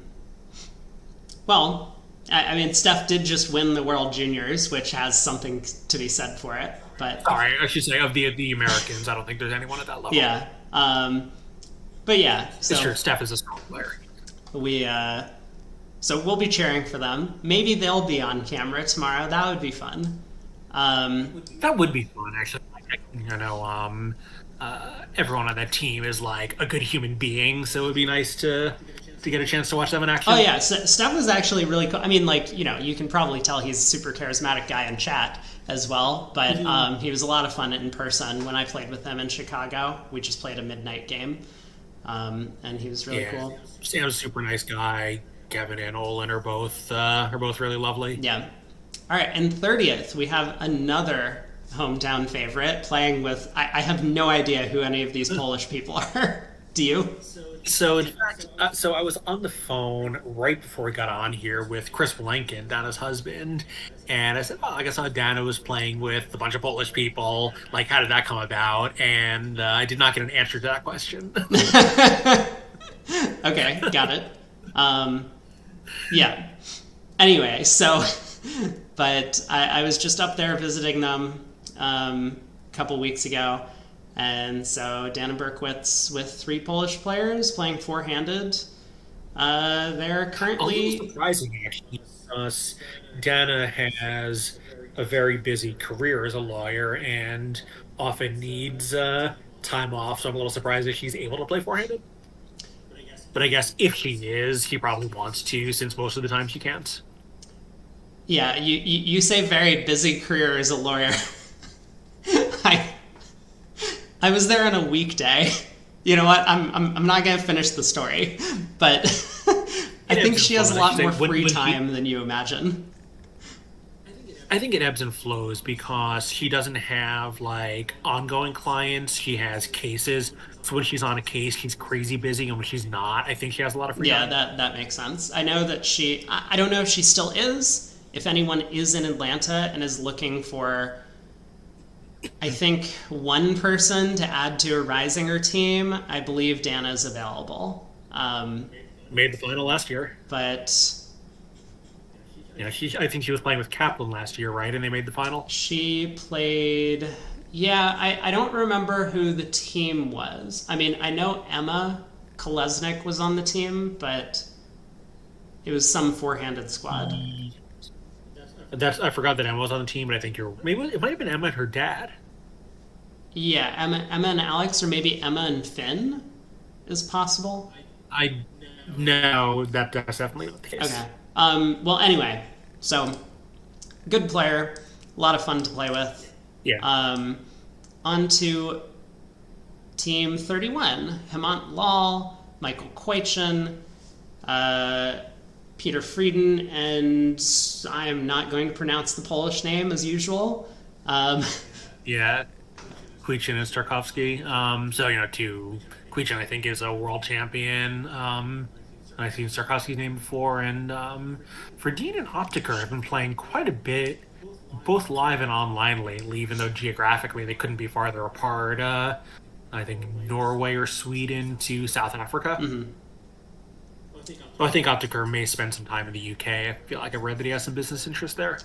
Speaker 1: Well, I mean, Steph did just win the World Juniors, which has something to be said for it. But
Speaker 2: sorry, I should say of the Americans, I don't think there's anyone at that level.
Speaker 1: Yeah, but yeah, so
Speaker 2: it's true. Steph is a strong player.
Speaker 1: So we'll be cheering for them. Maybe they'll be on camera tomorrow. That would be fun.
Speaker 2: That would be fun, actually. Everyone on that team is like a good human being, so it would be nice to get a chance to watch them in action.
Speaker 1: Oh yeah, so Steph was actually really cool. I mean, you can probably tell he's a super charismatic guy in chat as well, but he was a lot of fun in person when I played with him in Chicago. We just played a midnight game, and he was really cool.
Speaker 2: Sam's a super nice guy. Kevin and Olin are both really lovely.
Speaker 1: Yeah. All right, and 30th, we have another hometown favorite playing with, I have no idea who any of these Polish people are. Do you?
Speaker 2: So in fact, I was on the phone right before we got on here with Chris Blanken, Dana's husband, and I said, I guess Dana was playing with a bunch of Polish people. Like, how did that come about? And I did not get an answer to that question.
Speaker 1: Okay, got it. Yeah. Anyway, so, but I was just up there visiting them a couple weeks ago. And so Dana Berkowitz with 3 Polish players playing four-handed. They're currently...
Speaker 2: A little surprising, actually, because Dana has a very busy career as a lawyer and often needs time off, so I'm a little surprised if she's able to play four-handed. But I guess if she is, he probably wants to, since most of the time she can't.
Speaker 1: Yeah, you say very busy career as a lawyer. I was there on a weekday. You know what? I'm not going to finish the story, but I think she has a lot more free time than you imagine.
Speaker 2: I think it ebbs and flows because she doesn't have like ongoing clients. She has cases. So when she's on a case, she's crazy busy, and when she's not, I think she has a lot of free time.
Speaker 1: Yeah, that makes sense. I know that I don't know if she still is. If anyone is in Atlanta and is looking for, I think, one person to add to a Risinger team, I believe Dana's available.
Speaker 2: Made the final last year.
Speaker 1: But...
Speaker 2: yeah, I think she was playing with Kaplan last year, right? And they made the final?
Speaker 1: She played... yeah, I don't remember who the team was. I mean, I know Emma Kolesnik was on the team, but it was some four-handed squad.
Speaker 2: I forgot that Emma was on the team, but I think maybe it might have been Emma and her dad.
Speaker 1: Yeah, Emma and Alex, or maybe Emma and Finn is possible.
Speaker 2: No, that's definitely not the case.
Speaker 1: Okay. Well, anyway, so good player, a lot of fun to play with.
Speaker 2: Yeah.
Speaker 1: On to Team 31, Hemant Lal, Michael Koichin, Peter Frieden, and I am not going to pronounce the Polish name as usual.
Speaker 2: Yeah, Koichin and Starkowski. Koichin, I think, is a world champion. I've seen Starkowski's name before, and Frieden and Optiker have been playing quite a bit, both live and online lately, even though geographically they couldn't be farther apart. I think Norway or Sweden to South Africa.
Speaker 1: Mm-hmm.
Speaker 2: Well, I think Optiker may spend some time in the UK. I feel like I read that he has some business interest there.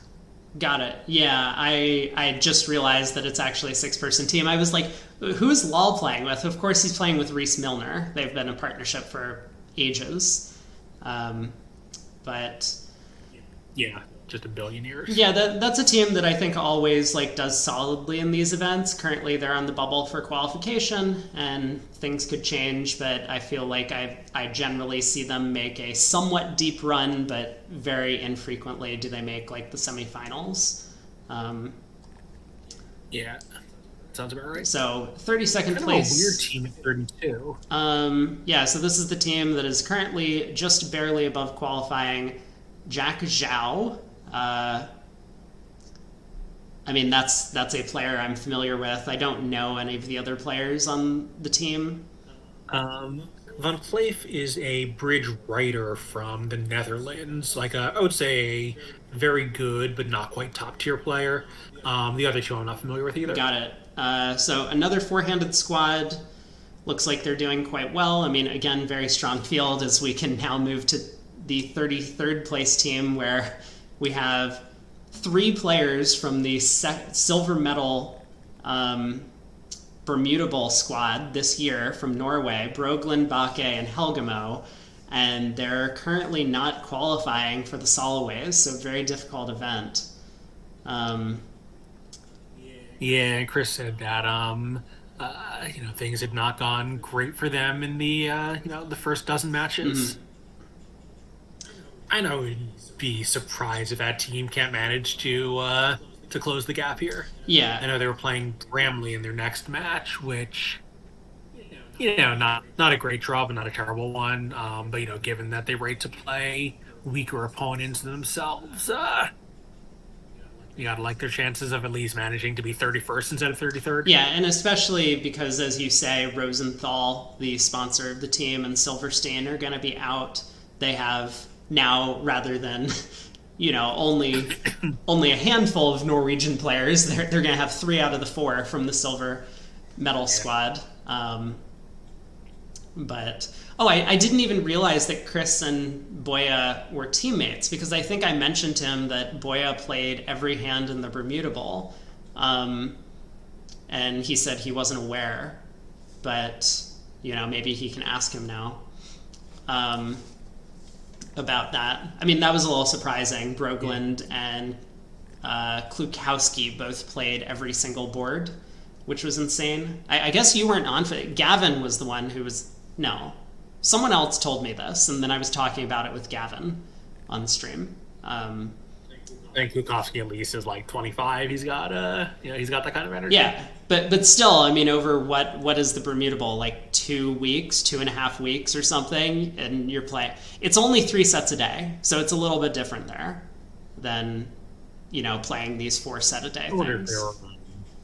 Speaker 1: Got it. Yeah, I just realized that it's actually a 6-person team. I was like, who's Lal playing with? Of course he's playing with Reese Milner. They've been a partnership for ages. But...
Speaker 2: yeah, just a billion years.
Speaker 1: Yeah, that's a team that I think always like does solidly in these events. Currently, they're on the bubble for qualification, and things could change. But I feel like I generally see them make a somewhat deep run, but very infrequently do they make like the semifinals.
Speaker 2: Yeah, sounds about right.
Speaker 1: So 32nd
Speaker 2: Kind
Speaker 1: place.
Speaker 2: of a weird team at 32.
Speaker 1: Yeah, so this is the team that is currently just barely above qualifying. Jack Zhao. I mean, that's a player I'm familiar with. I don't know any of the other players on the team.
Speaker 2: Van Cleef is a bridge rider from the Netherlands. Like, I would say a very good, but not quite top tier player. The other two I'm not familiar with either.
Speaker 1: Got it. So another four-handed squad. Looks like they're doing quite well. I mean, again, very strong field as we can now move to the 33rd place team where we have 3 players from the silver medal Bermuda Bowl squad this year from Norway, Brogland, Bakke, and Helgamo, and they're currently not qualifying for the Soloways, so very difficult event.
Speaker 2: Yeah, and Chris said that things had not gone great for them in the the first dozen matches.
Speaker 1: Mm-hmm.
Speaker 2: I know we'd be surprised if that team can't manage to close the gap here.
Speaker 1: Yeah,
Speaker 2: I know they were playing Bramley in their next match, which not a great draw, but not a terrible one. But given that they rate to play weaker opponents themselves, you gotta like their chances of at least managing to be 31st instead of 33rd.
Speaker 1: Yeah, and especially because, as you say, Rosenthal, the sponsor of the team, and Silverstein are going to be out. They have now, rather than only a handful of Norwegian players, they're going to have 3 out of the 4 from the silver medal squad. I didn't even realize that Chris and Boya were teammates, because I think I mentioned to him that Boya played every hand in the Bermuda Bowl, and he said he wasn't aware, but maybe he can ask him now about that. I mean, that was a little surprising. Brogland and Klukowski both played every single board, which was insane. I guess you weren't on for it. Gavin was the one who was... No. Someone else told me this, and then I was talking about it with Gavin on stream.
Speaker 2: I think Klukowski at least is like 25. He's got he's got that kind of energy.
Speaker 1: Yeah, but still, I mean, over what is the Bermuda Bowl, like 2 weeks, 2.5 weeks or something, and you're playing. It's only 3 sets a day, so it's a little bit different there than playing these 4 set a day things.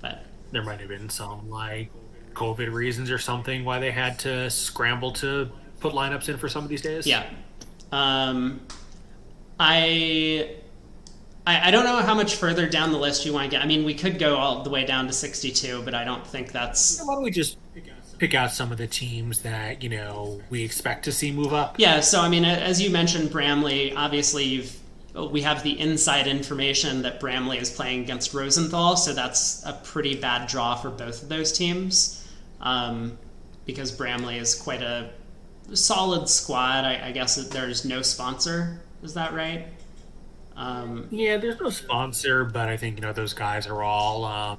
Speaker 1: But
Speaker 2: there might have been some like COVID reasons or something why they had to scramble to put lineups in for some of these days.
Speaker 1: Yeah. I don't know how much further down the list you want to get. I mean, we could go all the way down to 62, but I don't think that's...
Speaker 2: Why don't we just pick out some of the teams that, we expect to see move up?
Speaker 1: Yeah, so, I mean, as you mentioned, Bramley, obviously we have the inside information that Bramley is playing against Rosenthal, so that's a pretty bad draw for both of those teams, because Bramley is quite a solid squad. I guess there's no sponsor. Is that right?
Speaker 2: Yeah, there's no sponsor, but I think, those guys are all,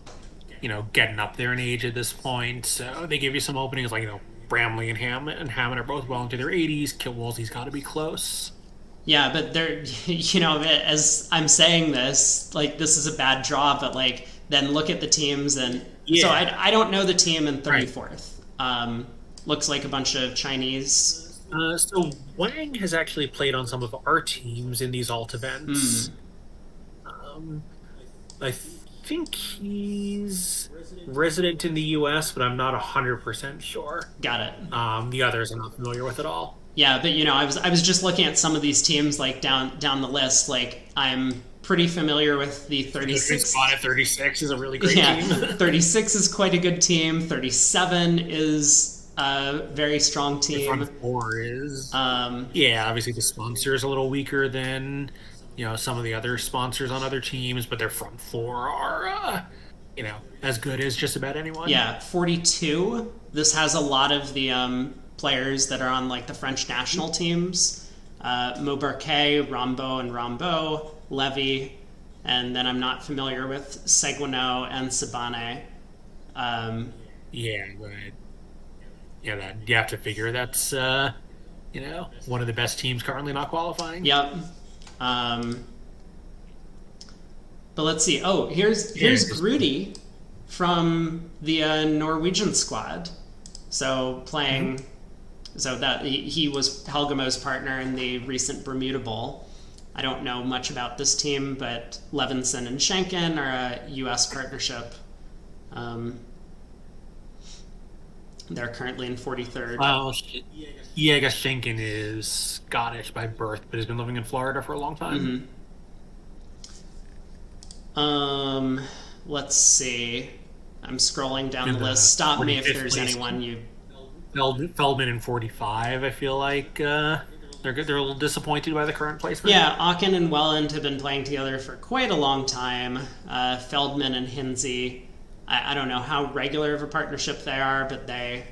Speaker 2: getting up there in age at this point. So they give you some openings like, Bramley and Hammond are both well into their 80s. Kilwolsey's got to be close.
Speaker 1: Yeah, but they're, as I'm saying this, like, this is a bad draw, but, like, then look at the teams. And yeah. So I don't know the team in 34th. Right. Looks like a bunch of Chinese.
Speaker 2: So Wang has actually played on some of our teams in these alt events. I think he's resident in the U.S., but I'm not 100% sure.
Speaker 1: Got it.
Speaker 2: The others I'm not familiar with at all.
Speaker 1: Yeah, but I was just looking at some of these teams like down the list. Like, I'm pretty familiar with the 36.
Speaker 2: Spot at 36 is a really great team.
Speaker 1: 36 is quite a good team. 37 is a very strong team.
Speaker 2: The front 4 is obviously the sponsor is a little weaker than some of the other sponsors on other teams, but their front 4 are as good as just about anyone.
Speaker 1: Yeah, 42. This has a lot of the players that are on like the French national teams. Mobarquet, Rambo and Rambo, Levy, and then I'm not familiar with Seguino and Sabane.
Speaker 2: Yeah, but that you have to figure that's one of the best teams currently not qualifying.
Speaker 1: Yep. But let's see. Oh, here's Grudy from the Norwegian squad. So playing, so that he was Helgamo's partner in the recent Bermuda Bowl. I don't know much about this team, but Levinson and Schenken are a U.S. partnership. They're currently in 43rd.
Speaker 2: Well, yeah, I guess Schenken is Scottish by birth, but has been living in Florida for a long time.
Speaker 1: Let's see. I'm scrolling down the list. Stop me if there's anyone you...
Speaker 2: Feldman in 45, I feel like they're a little disappointed by the current placement.
Speaker 1: Yeah, Aachen and Welland have been playing together for quite a long time. Feldman and Hinsey, I don't know how regular of a partnership they are, but they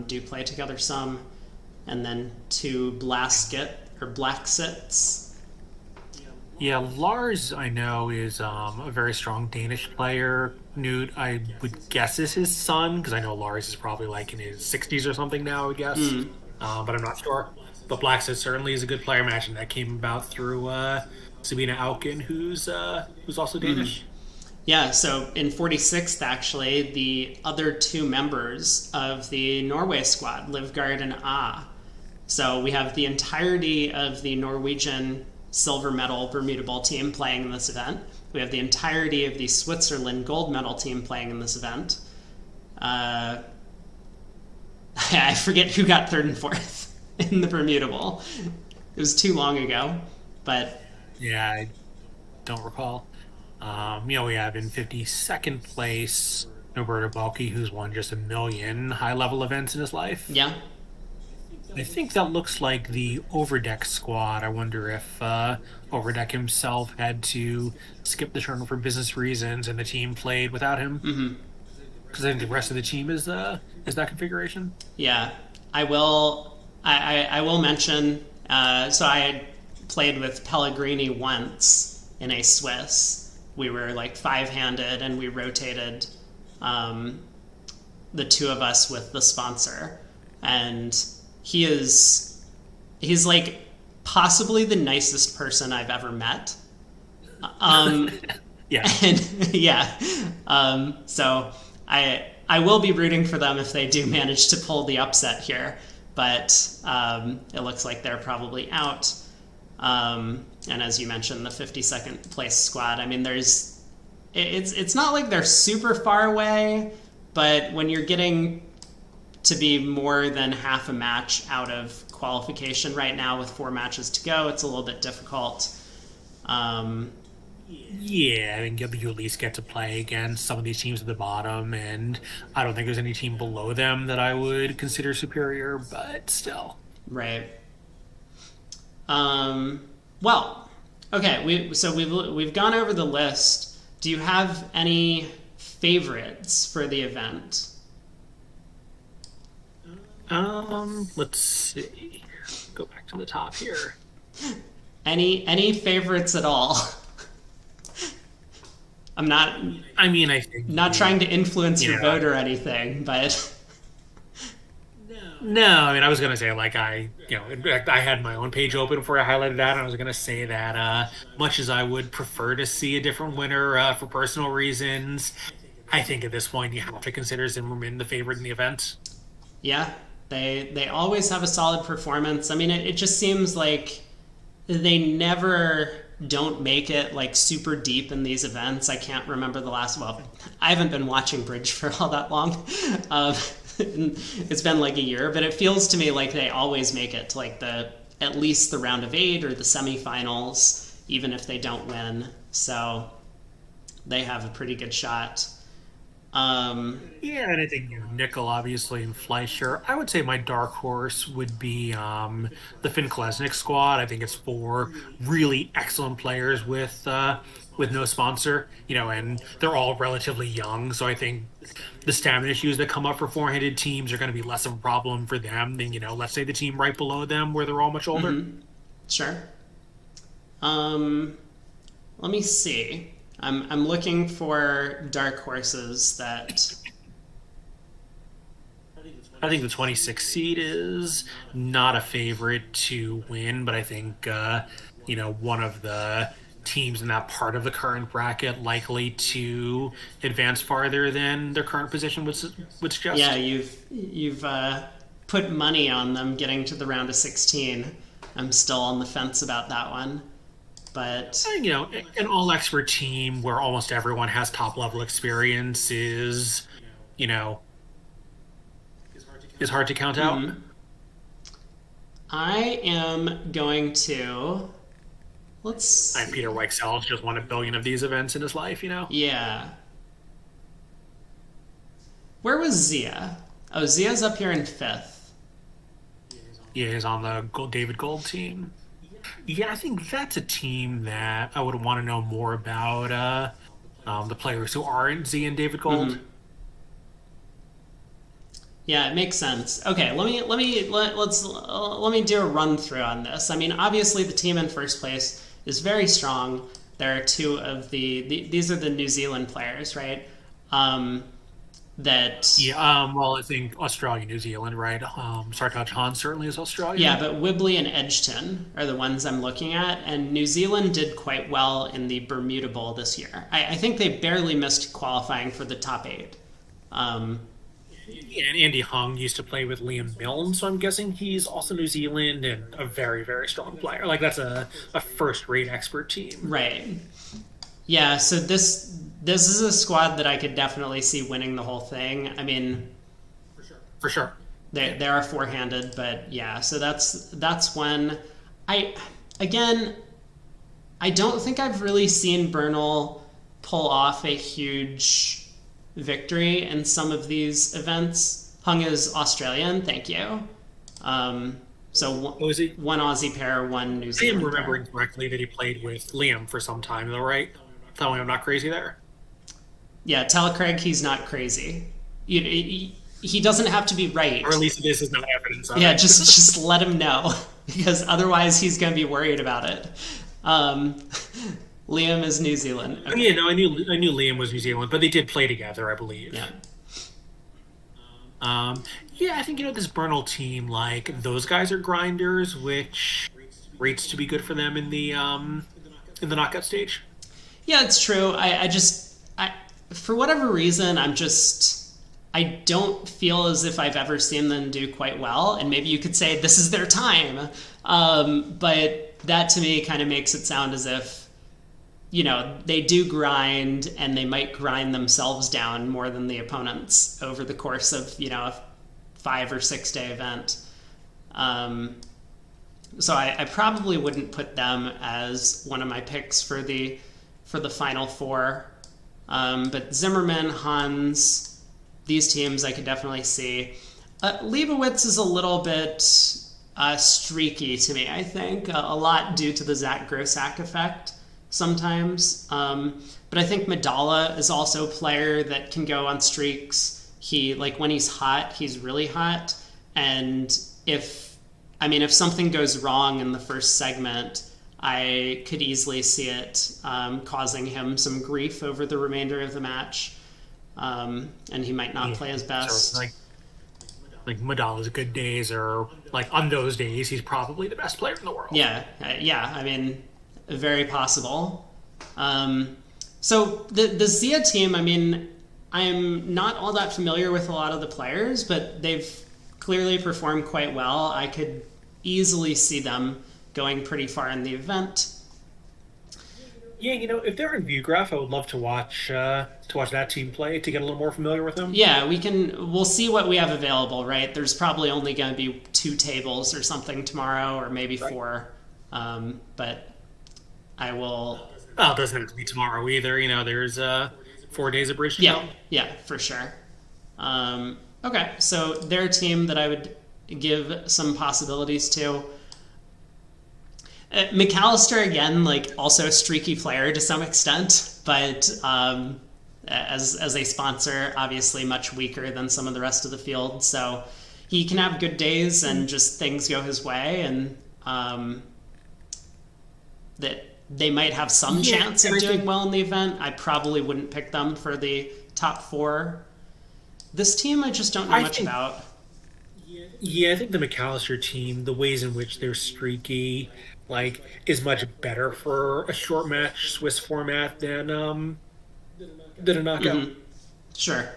Speaker 1: do play together some. And then two Blacksits.
Speaker 2: Yeah, Lars, I know, is a very strong Danish player. Knut, I would guess, is his son, because I know Lars is probably like in his 60s or something now, I would guess. But I'm not sure. But Blacksett certainly is a good player. Imagine that came about through Sabina Auken, who's also Danish.
Speaker 1: Yeah, so in 46th, actually, the other two members of the Norway squad, Livgard and Ah. So we have the entirety of the Norwegian silver medal Bermuda Bowl team playing in this event. We have the entirety of the Switzerland gold medal team playing in this event. I forget who got third and fourth in the Bermuda Bowl. It was too long ago, but...
Speaker 2: Yeah, I don't recall. We have in 52nd place Roberto Balki, who's won just 1 million high-level events in his life.
Speaker 1: Yeah.
Speaker 2: I think that looks like the Overdeck squad. I wonder if Overdeck himself had to skip the tournament for business reasons and the team played without him. Because I think the rest of the team is that configuration.
Speaker 1: Yeah, I will mention. So I had played with Pellegrini once in a Swiss. We were like 5-handed, and we rotated the two of us with the sponsor, and he's like possibly the nicest person I've ever met.
Speaker 2: Yeah.
Speaker 1: And yeah. So I will be rooting for them if they do manage to pull the upset here, but it looks like they're probably out. And as you mentioned, the 52nd place squad, I mean, it's not like they're super far away, but when you're getting to be more than half a match out of qualification right now with 4 matches to go, it's a little bit difficult.
Speaker 2: Yeah, I think you at least get to play against some of these teams at the bottom, and I don't think there's any team below them that I would consider superior, but still.
Speaker 1: Right. Well, okay, we've gone over the list. Do you have any favorites for the event?
Speaker 2: Let's see. Go back to the top here.
Speaker 1: Any favorites at all? I'm not.
Speaker 2: I mean, I think
Speaker 1: not trying to influence your vote or anything, but.
Speaker 2: No, I mean, I was gonna say in fact, I had my own page open before I highlighted that, and I was gonna say that much as I would prefer to see a different winner for personal reasons, I think at this point you have to consider Zimmerman the favorite in the event.
Speaker 1: Yeah, they always have a solid performance. I mean, it just seems like they never don't make it like super deep in these events. I can't remember the last. Well, I haven't been watching bridge for all that long. It's been like a year, but it feels to me like they always make it to like at least the round of 8 or the semifinals, even if they don't win. So they have a pretty good shot.
Speaker 2: Yeah, and I think Nickel, obviously, and Fleischer. I would say my dark horse would be the Finn Kolesnik squad. I think it's 4 really excellent players with no sponsor, and they're all relatively young. So I think the stamina issues that come up for 4-handed teams are going to be less of a problem for them than, let's say the team right below them where they're all much older.
Speaker 1: Sure. Let me see. I'm looking for dark horses that.
Speaker 2: I think the 26 seed is not a favorite to win, but I think one of the teams in that part of the current bracket likely to advance farther than their current position would suggest.
Speaker 1: Yeah, you've put money on them getting to the round of 16. I'm still on the fence about that one. But
Speaker 2: an all-expert team where almost everyone has top-level experience is hard to count out.
Speaker 1: Mm-hmm. I am going to... Let's see.
Speaker 2: And Peter Weichsel's just won 1 billion of these events in his life,
Speaker 1: Yeah. Where was Zia? Oh, Zia's up here in 5th.
Speaker 2: Yeah, he's on the David Gold team. Yeah, I think that's a team that I would want to know more about the players who aren't Zia and David Gold.
Speaker 1: Mm-hmm. Yeah, it makes sense. Okay, let me do a run through on this. I mean, obviously the team in first place is very strong. There are 2 of these are the New Zealand players, right?
Speaker 2: Well, I think Australia, New Zealand, right? Sartaj Han certainly is Australia.
Speaker 1: Yeah, but Whibley and Edgerton are the ones I'm looking at, and New Zealand did quite well in the Bermuda Bowl this year. I think they barely missed qualifying for the top 8.
Speaker 2: And Andy Hung used to play with Liam Milne, so I'm guessing he's also New Zealand and a very, very strong player. Like, that's a first-rate expert team.
Speaker 1: Right. Yeah, so this is a squad that I could definitely see winning the whole thing. I mean...
Speaker 2: For sure.
Speaker 1: They are four-handed, but yeah, so that's one. I don't think I've really seen Bernal pull off a huge victory in some of these events. Hung is Australian, thank you. So one Aussie pair, one New Zealand
Speaker 2: I am remembering correctly that he played with Liam for some time, though, right? Tell me I'm not crazy there.
Speaker 1: Yeah, tell Craig he's not crazy. He doesn't have to be right.
Speaker 2: Or at least this is no evidence of
Speaker 1: it. Yeah,
Speaker 2: it.
Speaker 1: just let him know, because otherwise he's going to be worried about it. Liam is New Zealand.
Speaker 2: Okay. Yeah, no, I knew Liam was New Zealand, but they did play together, I believe.
Speaker 1: Yeah.
Speaker 2: Yeah, I think this Bernal team, like, those guys are grinders, which rates to be good for them in the knockout stage.
Speaker 1: Yeah, it's true. I for whatever reason, I don't feel as if I've ever seen them do quite well, and maybe you could say this is their time. But that to me kind of makes it sound as if, they do grind, and they might grind themselves down more than the opponents over the course of, a 5 or 6 day event. So I probably wouldn't put them as one of my picks for the Final Four. But Zimmerman, Hans, these teams I could definitely see. Leibowitz is a little bit streaky to me, I think. A lot due to the Zach Grossack effect sometimes. But I think Madala is also a player that can go on streaks. When he's hot, he's really hot. And if something goes wrong in the first segment, I could easily see it causing him some grief over the remainder of the match. And he might not play his best.
Speaker 2: So, like Madala's good days, or like on those days, he's probably the best player in the world.
Speaker 1: Yeah. Very possible. So the Zia team, I'm not all that familiar with a lot of the players, but they've clearly performed quite well. I could easily see them going pretty far in the event.
Speaker 2: Yeah, if they're in Viewgraph, I would love to watch that team play to get a little more familiar with them.
Speaker 1: Yeah, we'll see what we have available, right? There's probably only going to be 2 tables or something tomorrow, or maybe 4. But I will...
Speaker 2: Well, it doesn't have to be tomorrow either. There's 4 days of bridge to come.
Speaker 1: Yeah, for sure. Okay, so they're a team that I would give some possibilities to. McAllister, again, also a streaky player to some extent, but as a sponsor, obviously much weaker than some of the rest of the field. So he can have good days and just things go his way. And that they might have some chance of doing well in the event, I probably wouldn't pick them for the top 4. This team I just don't know much about.
Speaker 2: Yeah, I think the McAllister team, the ways in which they're streaky, like, is much better for a short match Swiss format than a knockout.
Speaker 1: Mm-hmm. Sure.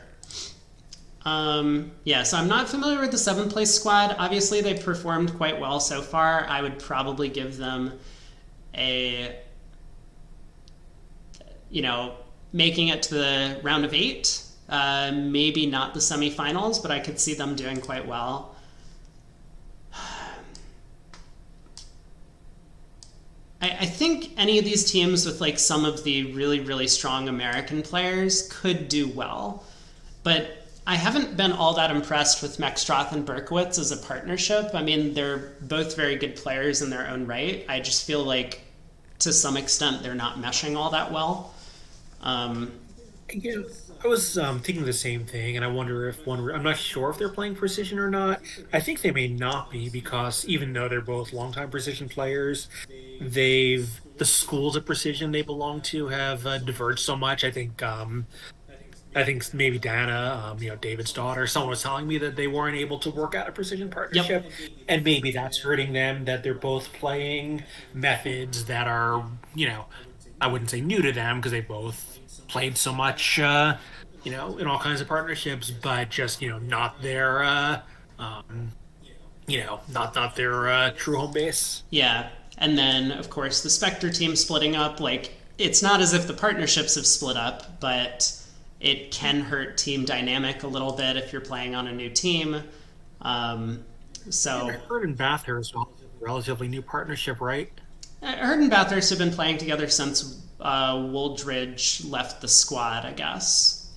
Speaker 1: Yeah, so I'm not familiar with the 7th place squad. Obviously, they performed quite well so far. I would probably give them a, making it to the round of 8. Maybe not the semifinals, but I could see them doing quite well. I think any of these teams with like some of the really, really strong American players could do well. But I haven't been all that impressed with Meckstroth and Berkowitz as a partnership. I mean, they're both very good players in their own right. I just feel like to some extent they're not meshing all that well.
Speaker 2: Yeah, I was thinking the same thing, and I wonder if I'm not sure if they're playing precision or not. I think they may not be because even though they're both longtime precision players, the schools of precision they belong to have diverged so much. I think maybe Dana, David's daughter, someone was telling me that they weren't able to work out a precision partnership, and maybe that's hurting them. That they're both playing methods that are, I wouldn't say new to them because they both played so much, in all kinds of partnerships, but just not their, not their true home base.
Speaker 1: Yeah, and then of course the Spectre team splitting up. Like, it's not as if the partnerships have split up, but it can hurt team dynamic a little bit if you're playing on a new team. So
Speaker 2: Hurd and Bathurst, a relatively new partnership, right?
Speaker 1: Hurd and Bathurst have been playing together since Wooldridge left the squad, I guess.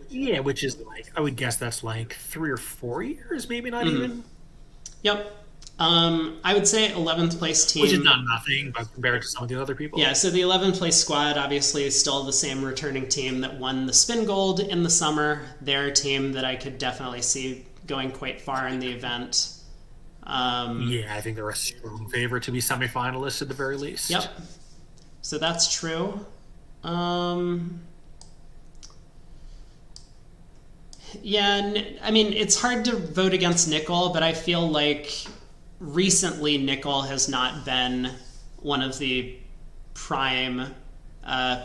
Speaker 2: Yeah, which is like, I would guess that's like 3 or 4 years, maybe not even.
Speaker 1: Yep. I would say 11th place team.
Speaker 2: Which is not nothing, but compared to some of the other people.
Speaker 1: Yeah, so the 11th place squad obviously is still the same returning team that won the Spin Gold in the summer. They're a team that I could definitely see going quite far in the event.
Speaker 2: Yeah, I think they're a strong favorite to be semifinalists at the very least.
Speaker 1: Yep. So that's true. Yeah, I mean, it's hard to vote against Nickel, but I feel like recently Nickel has not been one of the prime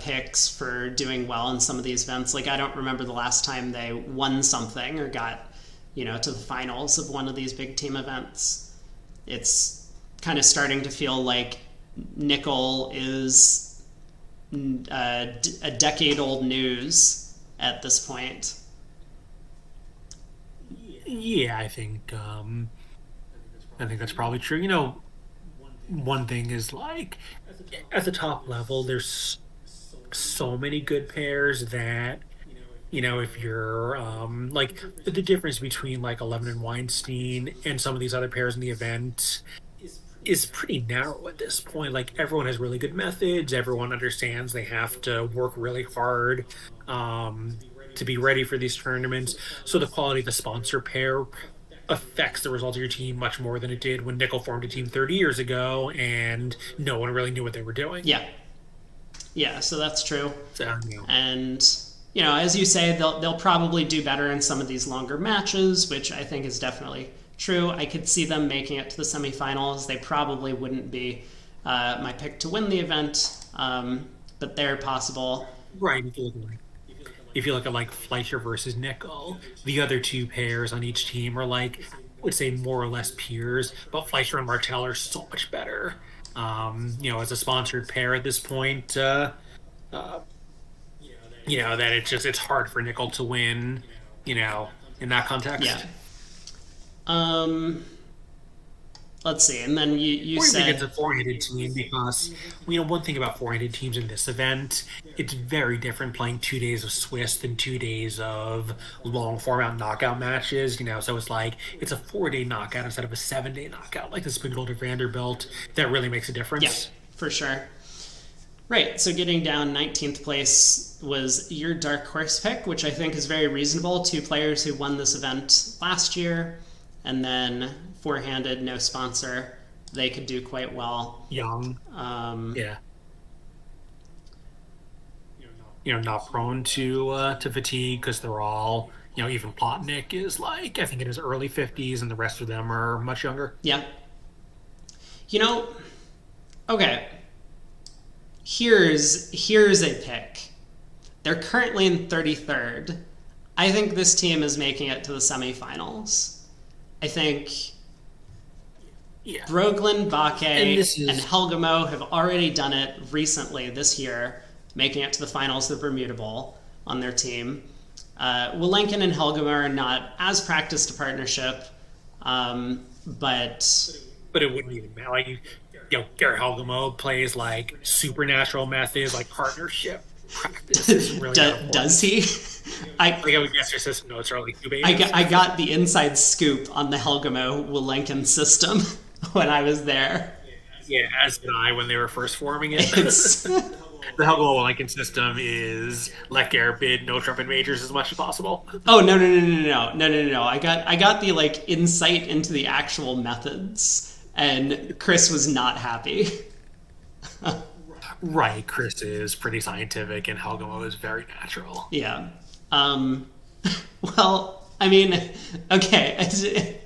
Speaker 1: picks for doing well in some of these events. Like, I don't remember the last time they won something or got, to the finals of one of these big team events. It's kind of starting to feel like Nickel is a decade-old news at this point.
Speaker 2: Yeah, I think that's probably true. One thing is, like, at the top level, there's so many good pairs that, if you're, like, the difference between, like, Eleven and Weinstein and some of these other pairs in the event is pretty narrow at this point. Like, everyone has really good methods. Everyone understands they have to work really hard to be ready for these tournaments. So the quality of the sponsor pair affects the result of your team much more than it did when Nickel formed a team 30 years ago and no one really knew what they were doing.
Speaker 1: Yeah, so that's true.
Speaker 2: So,
Speaker 1: and as you say, they'll probably do better in some of these longer matches, which I think is definitely true. I could see them making it to the semifinals. They probably wouldn't be my pick to win the event, but they're possible.
Speaker 2: Right. If you look at like Fleischer versus Nickel, the other two pairs on each team are like, I would say, more or less peers, but Fleischer and Martel are so much better. As a sponsored pair at this point, that it's hard for Nickel to win, in that context.
Speaker 1: Yeah. Let's see, and then you said
Speaker 2: it's a four-handed team because one thing about four-handed teams in this event, it's very different playing 2 days of Swiss than 2 days of long format knockout matches. So it's a 4-day knockout instead of a 7-day knockout, like the Spin Gold at Vanderbilt. That really makes a difference.
Speaker 1: Yeah, for sure. Right, so getting down 19th place was your dark horse pick, which I think is very reasonable. 2 players who won this event last year, and then four-handed, no sponsor. they could do quite well.
Speaker 2: Young.
Speaker 1: Um,
Speaker 2: Yeah. Not prone to fatigue because they're all, even Plotnik is like, I think in his early 50s, and the rest of them are much younger.
Speaker 1: yeah. You know, okay. Here's a pick. They're currently in 33rd. I think this team is making it to the semifinals. I think Broglen, Bakke, and Helgamo have already done it recently this year, making it to the finals of the Bermuda Bowl on their team. Wilenkin and Helgamo are not as practiced a partnership, but
Speaker 2: it wouldn't even matter. Like, Garrett Helgamo plays like supernatural methods, like partnership practice. Really
Speaker 1: does he?
Speaker 2: I would guess your system notes are like
Speaker 1: I got the inside scoop on the Helgamo Wilenkin system when I was there.
Speaker 2: Yeah, as did I when they were first forming it. The Helgamo Wilenkin system is let Garrett bid no Trump in majors as much as possible.
Speaker 1: Oh no. I got the like insight into the actual methods, and Chris was not happy.
Speaker 2: Right, Chris is pretty scientific, and Helgamo is very natural.
Speaker 1: Yeah. Well, I mean, okay.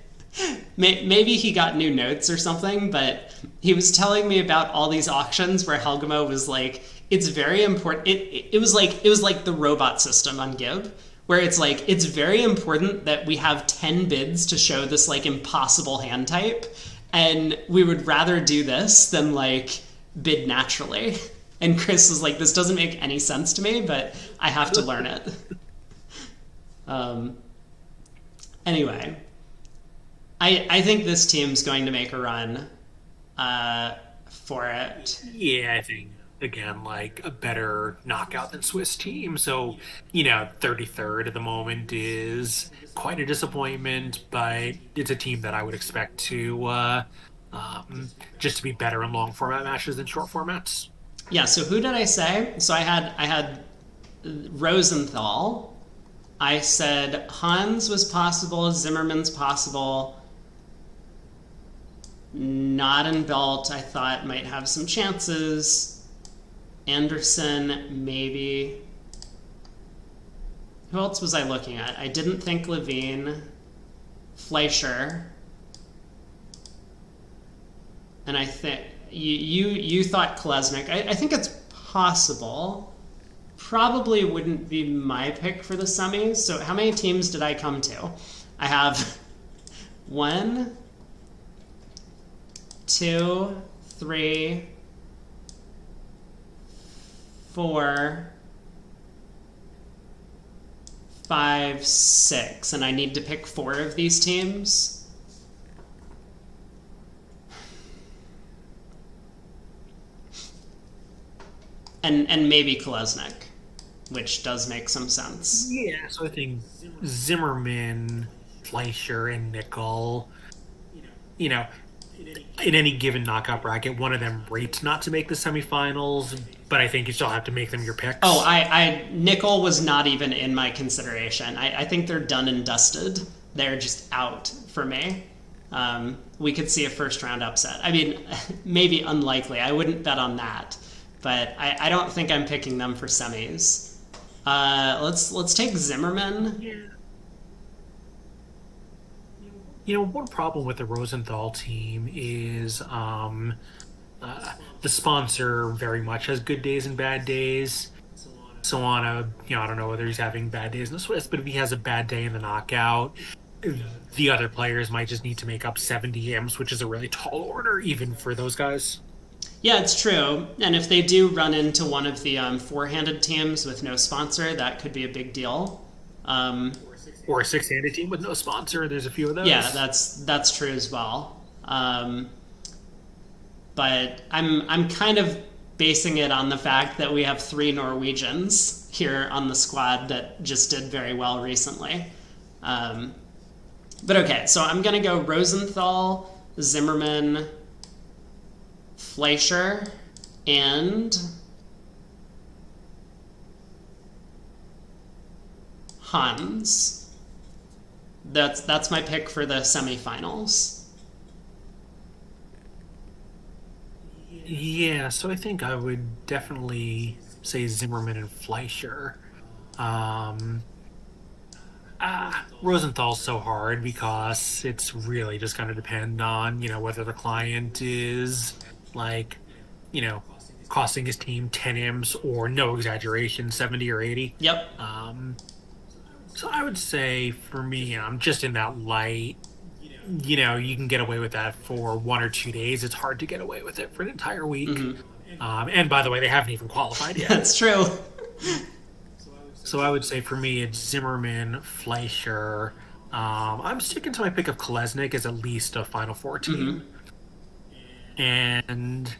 Speaker 1: Maybe he got new notes or something, but he was telling me about all these auctions where Helgamo was like, it's very important. It was like the robot system on Gib, where it's like, it's very important that we have 10 bids to show this like impossible hand type, and we would rather do this than like bid naturally. And Chris was like, this doesn't make any sense to me, but I have to learn it. Anyway, I think this team's going to make a run for it.
Speaker 2: Yeah, I think, again, like a better knockout than Swiss team. So, 33rd at the moment is quite a disappointment, but it's a team that I would expect to just to be better in long format matches than short formats.
Speaker 1: Yeah, so who did I say? So I had Rosenthal. I said Hans was possible, Zimmerman's possible. Nodenbelt, I thought, might have some chances. Anderson, maybe. Who else was I looking at? I didn't think Levine. Fleischer. And I think you thought Kolesnik. I think it's possible. Probably wouldn't be my pick for the semis. So how many teams did I come to? I have 1, 2, 3, 4, 5, 6, and I need to pick 4 of these teams. And maybe Kolesnik, which does make some sense.
Speaker 2: Yeah, so I think Zimmerman, Fleischer, and Nickel, in any given knockout bracket, one of them rates not to make the semifinals, but I think you still have to make them your picks.
Speaker 1: Oh, Nickel was not even in my consideration. I think they're done and dusted. They're just out for me. We could see a first round upset. I mean, maybe unlikely. I wouldn't bet on that. But I don't think I'm picking them for semis. Let's take Zimmerman.
Speaker 2: Yeah. One problem with the Rosenthal team is the sponsor very much has good days and bad days. Solana, I don't know whether he's having bad days in the Swiss, but if he has a bad day in the knockout, the other players might just need to make up 70 M's, which is a really tall order even for those guys.
Speaker 1: Yeah, it's true. And if they do run into one of the four-handed teams with no sponsor, that could be a big deal.
Speaker 2: Or a six-handed team with no sponsor. There's a few of those.
Speaker 1: Yeah, that's true as well. But I'm kind of basing it on the fact that we have 3 Norwegians here on the squad that just did very well recently. But okay, so I'm going to go Rosenthal, Zimmerman, Fleischer, and Hans. That's my pick for the semifinals.
Speaker 2: Yeah, so I think I would definitely say Zimmerman and Fleischer. Um, Rosenthal's so hard because it's really just going to depend on, whether the client is like, you know, costing his team 10 M's or no exaggeration, 70 or 80.
Speaker 1: Yep.
Speaker 2: Um, so I would say for me, I'm just in that light. You can get away with that for 1 or 2 days. It's hard to get away with it for an entire week.
Speaker 1: Mm-hmm.
Speaker 2: And by the way, they haven't even qualified yet.
Speaker 1: That's true.
Speaker 2: So I would say for me, it's Zimmerman, Fleischer. I'm sticking to my pick of Kolesnik as at least a Final Four team.
Speaker 1: Mm-hmm.
Speaker 2: And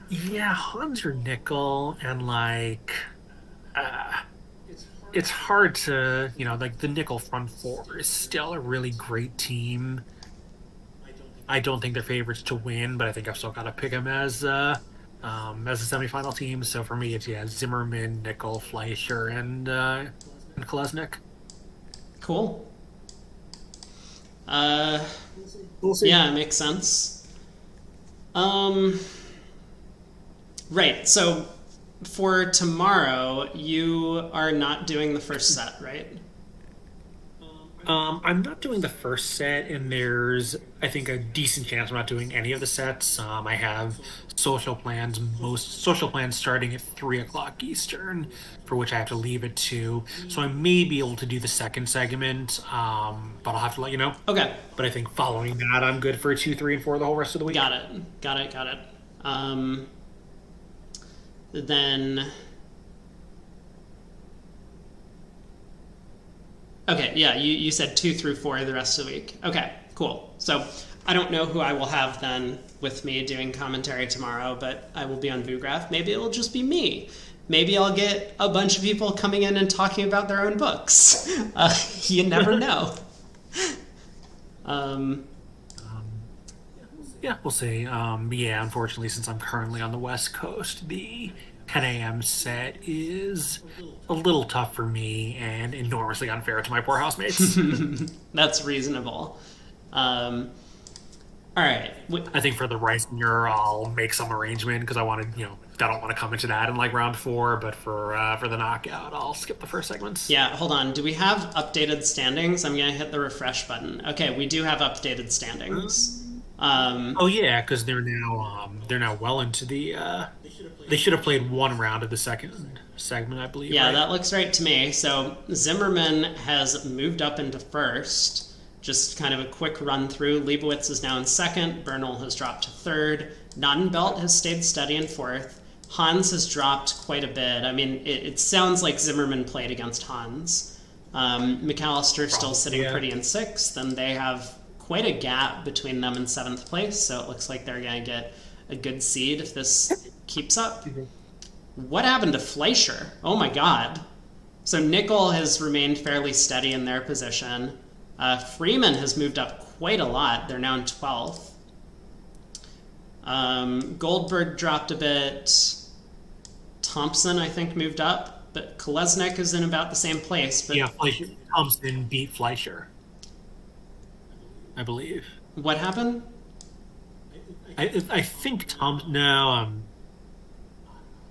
Speaker 2: yeah, Hans or Nickel, and uh, it's hard to, like the Nickel front four is still a really great team. I don't think they're favorites to win, but I think I've still got to pick them as a semifinal team. So for me, it's Zimmerman, Nickel, Fleischer, and Kolesnik.
Speaker 1: Cool.
Speaker 2: We'll see.
Speaker 1: Yeah, it makes sense. Right. So for tomorrow, you are not doing the first set, right?
Speaker 2: I'm not doing the first set, and there's, I think, a decent chance I'm not doing any of the sets. I have most social plans starting at 3 o'clock Eastern, for which I have to leave at 2. So I may be able to do the second segment, but I'll have to let you know.
Speaker 1: Okay.
Speaker 2: But I think following that, I'm good for 2, 3, and 4 the whole rest of the week.
Speaker 1: Got it. Then... Okay, yeah, you said 2 through 4 the rest of the week. Okay, cool. So I don't know who I will have then with me doing commentary tomorrow, but I will be on VooGraph. Maybe it'll just be me. Maybe I'll get a bunch of people coming in and talking about their own books. You never know.
Speaker 2: Yeah, we'll see. Unfortunately, since I'm currently on the West Coast, the 10 a.m. set is a little tough for me and enormously unfair to my poor housemates.
Speaker 1: That's reasonable. All right.
Speaker 2: I think for the Reisinger, I'll make some arrangement because I wanted, I don't want to come into that in like round 4, but for the knockout, I'll skip the first segments.
Speaker 1: Yeah, hold on. Do we have updated standings? I'm going to hit the refresh button. Okay, we do have updated standings.
Speaker 2: Because they're now well into the. They should have played one round of the second segment, I believe.
Speaker 1: Yeah,
Speaker 2: right?
Speaker 1: That looks right to me. So Zimmerman has moved up into first. Just kind of a quick run through. Leibowitz is now in second. Bernal has dropped to third. Nottenbelt has stayed steady in fourth. Hans has dropped quite a bit. I mean, it sounds like Zimmerman played against Hans. McAllister still sitting pretty in sixth, and they have quite a gap between them and seventh place, so it looks like they're going to get a good seed if this keeps up. Mm-hmm. What happened to Fleischer? Oh my god. So Nickel has remained fairly steady in their position. Freeman has moved up quite a lot. They're now in 12th. Goldberg dropped a bit. Thompson, I think, moved up. But Kolesnik is in about the same place. But
Speaker 2: yeah, Thompson beat Fleischer, I believe.
Speaker 1: What happened?
Speaker 2: I think No,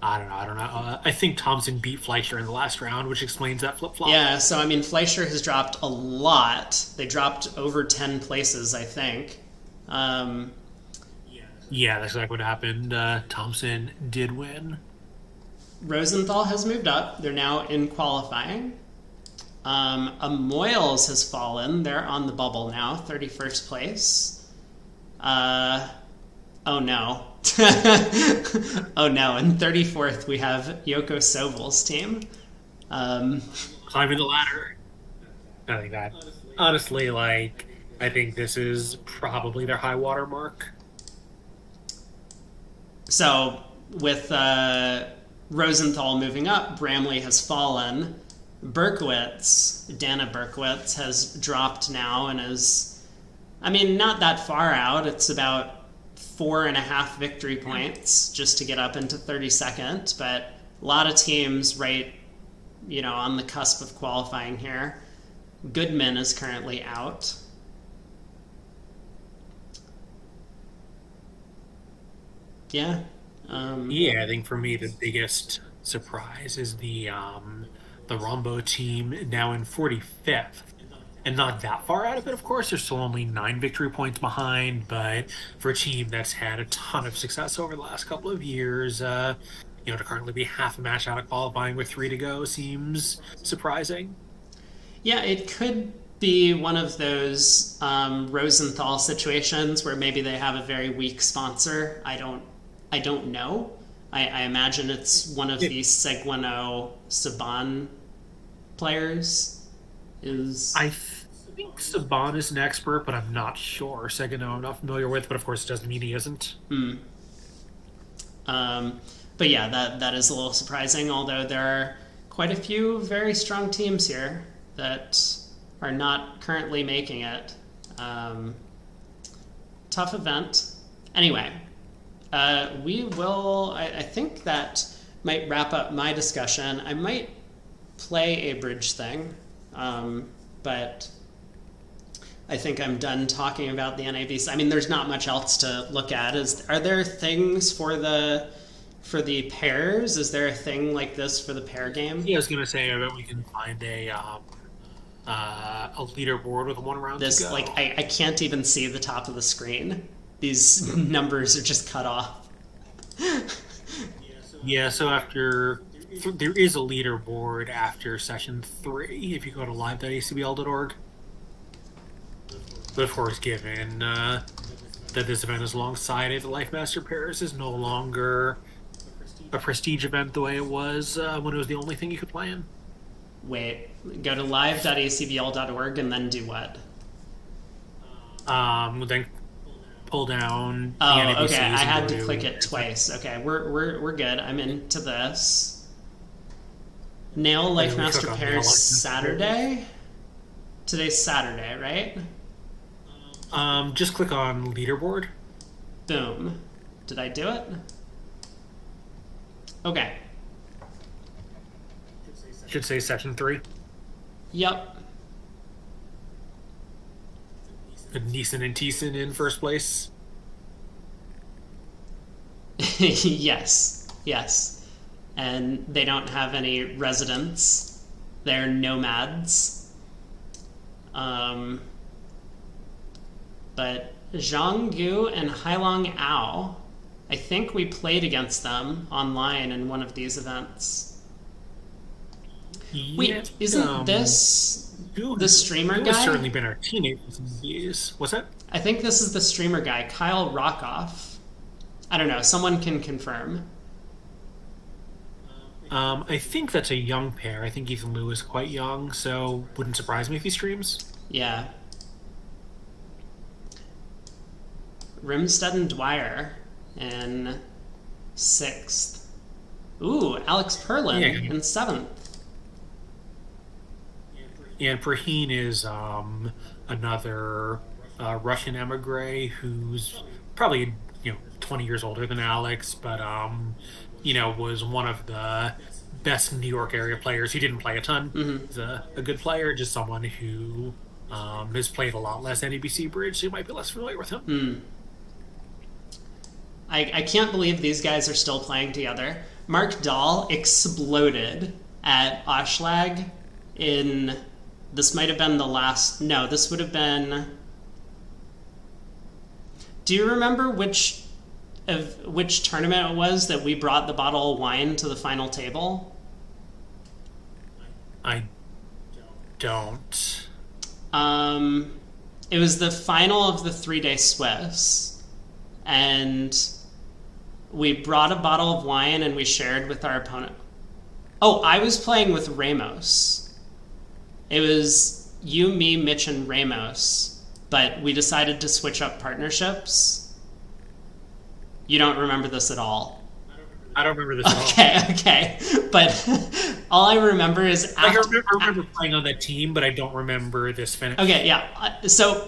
Speaker 2: I don't know. I think Thompson beat Fleischer in the last round, which explains that flip-flop.
Speaker 1: Yeah, so, I mean, Fleischer has dropped a lot. They dropped over 10 places, I think.
Speaker 2: Yeah, that's exactly what happened. Thompson did win.
Speaker 1: Rosenthal has moved up. They're now in qualifying. Moyles has fallen. They're on the bubble now, 31st place. Oh no. Oh no. In 34th, we have Yoko Sobel's team.
Speaker 2: Climbing the ladder. I think that. Honestly, I think this is probably their high water mark.
Speaker 1: So, with Rosenthal moving up, Bramley has fallen. Dana Berkowitz, has dropped now and is, I mean, not that far out. It's about 4.5 victory points just to get up into 32nd, but a lot of teams right, on the cusp of qualifying here. Goodman is currently out. Yeah.
Speaker 2: Yeah, I think for me the biggest surprise is the Rombo team now in 45th. And not that far out of it, of course. They're still only 9 victory points behind, but for a team that's had a ton of success over the last couple of years, to currently be half a match out of qualifying with 3 to go seems surprising.
Speaker 1: Yeah, it could be one of those Rosenthal situations where maybe they have a very weak sponsor. I don't know. I imagine it's one of the Seguano Saban players.
Speaker 2: I think Saban is an expert, but I'm not sure. Segano, I'm not familiar with, but of course it doesn't mean he isn't.
Speaker 1: But yeah, that is a little surprising, although there are quite a few very strong teams here that are not currently making it. Tough event. Anyway, I think that might wrap up my discussion. I might play a bridge thing, but I think I'm done talking about the NABC. I mean, there's not much else to look at. Are there things for the pairs? Is there a thing like this for the pair game?
Speaker 2: Yeah, I was gonna say I bet we can find a leaderboard with one round to go.
Speaker 1: I can't even see the top of the screen. These numbers are just cut off.
Speaker 2: Yeah, so there is a leaderboard after session 3 if you go to live.acbl.org. But of course, given that this event is alongside it, the Life Master Pairs is no longer a prestige event the way it was when it was the only thing you could play in.
Speaker 1: Wait, go to live.acbl.org and then do what?
Speaker 2: Then pull down.
Speaker 1: Oh, okay. I had to click it twice. Okay, we're good. I'm into this. Nail Life Master Pairs Saturday. Today's Saturday, right?
Speaker 2: Just click on leaderboard.
Speaker 1: Boom. Did I do it? Okay.
Speaker 2: Should say session 3.
Speaker 1: Yep.
Speaker 2: Neeson and Thiessen in first place.
Speaker 1: Yes. And they don't have any residents. They're nomads. But Zhang Gu and Hailong Ao, I think we played against them online in one of these events.
Speaker 2: Yeah,
Speaker 1: wait, isn't this the streamer guy?
Speaker 2: Has certainly been our teammate for some years. What's that?
Speaker 1: I think this is the streamer guy, Kyle Rockoff. I don't know. Someone can confirm.
Speaker 2: I think that's a young pair. I think Ethan Liu is quite young, so wouldn't surprise me if he streams.
Speaker 1: Yeah. Rimstead and Dwyer in 6th. Ooh, Alex Perlin in 7th.
Speaker 2: And Perheen is another Russian emigre who's probably 20 years older than Alex, but was one of the best New York area players. He didn't play a ton.
Speaker 1: Mm-hmm.
Speaker 2: He's a good player, just someone who has played a lot less NABC Bridge, so you might be less familiar with him.
Speaker 1: I can't believe these guys are still playing together. Mark Dahl exploded at Oshlag in... This might have been the last... No, this would have been... Do you remember which tournament it was that we brought the bottle of wine to the final table?
Speaker 2: I don't.
Speaker 1: It was the final of the 3-day Swiss, and we brought a bottle of wine and we shared with our opponent. Oh, I was playing with Ramos. It was you, me, Mitch, and Ramos, but we decided to switch up partnerships. You don't remember this at all?
Speaker 2: I don't remember this at all.
Speaker 1: Okay. But all I remember is...
Speaker 2: I remember playing on that team, but I don't remember this finish.
Speaker 1: Okay, yeah. So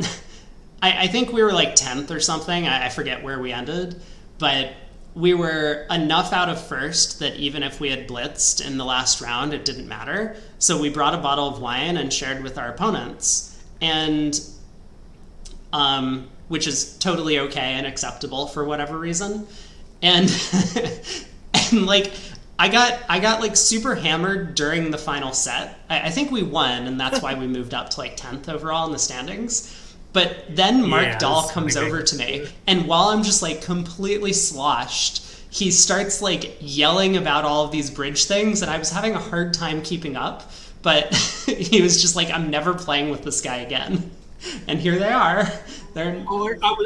Speaker 1: I think we were like 10th or something. I forget where we ended. But we were enough out of first that even if we had blitzed in the last round, it didn't matter. So we brought a bottle of wine and shared with our opponents. And... which is totally okay and acceptable for whatever reason. and and like I got like super hammered during the final set. I think we won, and that's why we moved up to like 10th overall in the standings. But then Mark Dahl comes over to me, and while I'm just like completely sloshed, he starts like yelling about all of these bridge things, and I was having a hard time keeping up. But he was just like, "I'm never playing with this guy again." And here they are. They're.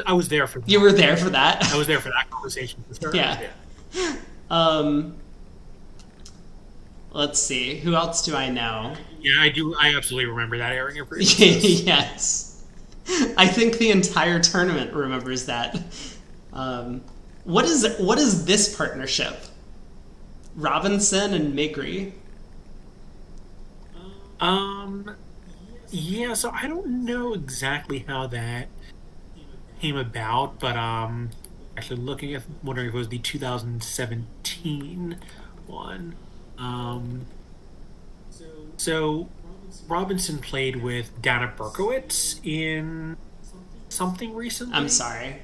Speaker 2: I was there for that.
Speaker 1: You were there for that.
Speaker 2: I was there for that conversation.
Speaker 1: Yeah. Let's see. Who else do I know?
Speaker 2: Yeah, I do. I absolutely remember that airing your previous.
Speaker 1: Yes. I think the entire tournament remembers that. What is this partnership? Robinson and Migri.
Speaker 2: Yeah, so I don't know exactly how that came about, but actually looking at wondering if it was the 2017 one. So Robinson played with Dana Berkowitz in something recently.
Speaker 1: I'm sorry.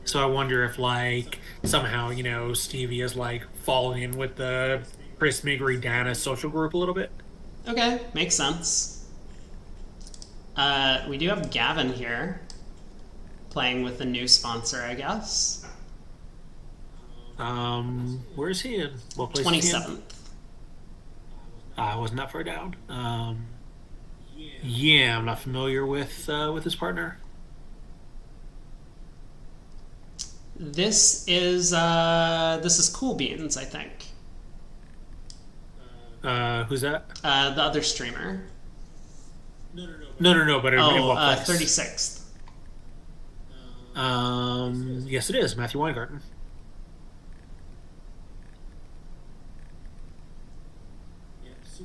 Speaker 2: So I wonder if like somehow, Stevie is like falling in with the Chris Migri Dana social group a little bit.
Speaker 1: Okay, makes sense. We do have Gavin here playing with a new sponsor, I guess.
Speaker 2: Where is he in? What place?
Speaker 1: 27th.
Speaker 2: I wasn't that far down. Yeah, I'm not familiar with his partner.
Speaker 1: This is Cool Beans, I think.
Speaker 2: Who's that?
Speaker 1: The other streamer.
Speaker 2: No. But in what place?
Speaker 1: 36th.
Speaker 2: Yes, it is Matthew Weingarten.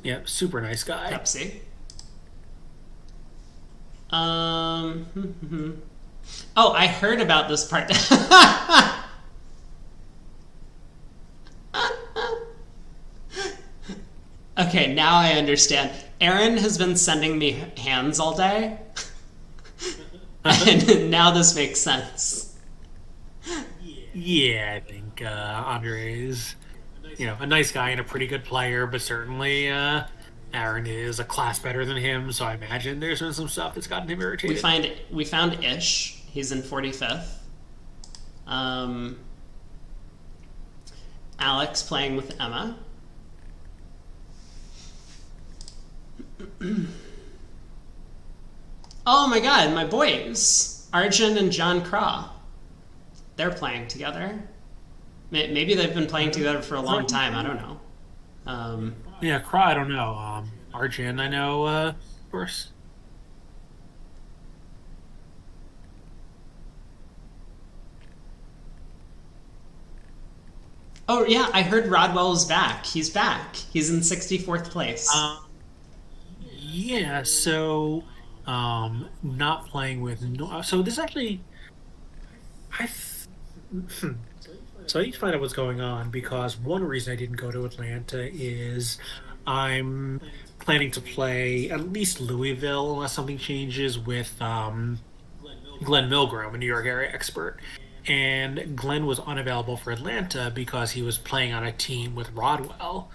Speaker 2: Yeah, super nice guy.
Speaker 1: Pepsi. Oh, I heard about this part. Okay, now I understand. Aaron has been sending me hands all day. And now this makes sense.
Speaker 2: Yeah, I think Andre is, a nice guy and a pretty good player, but certainly Aaron is a class better than him, so I imagine there's been some stuff that's gotten him irritated.
Speaker 1: We found Ish. He's in 45th. Alex playing with Emma. Oh my god, my boys. Arjun and John Craw. They're playing together. Maybe they've been playing together for a long time. I don't know.
Speaker 2: Yeah, Craw, I don't know. Arjun, I know, of course.
Speaker 1: Oh, yeah, I heard Rodwell is back. He's back. He's in 64th place.
Speaker 2: Yeah, so not playing with so this actually so I need to find out what's going on, because one reason I didn't go to Atlanta is I'm planning to play at least Louisville unless something changes with Glenn Milgram, a New York area expert. And Glenn was unavailable for Atlanta because he was playing on a team with Rodwell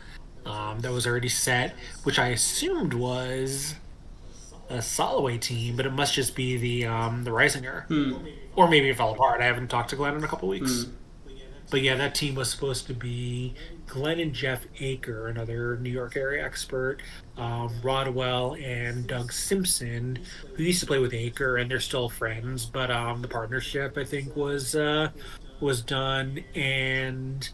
Speaker 2: that was already set, which I assumed was a Soloway team, but it must just be the Reisinger. Or maybe it fell apart. I haven't talked to Glenn in a couple weeks. But yeah, that team was supposed to be Glenn and Jeff Aker, another New York area expert, Rodwell and Doug Simpson, who used to play with Aker, and they're still friends. But the partnership, I think, was done, and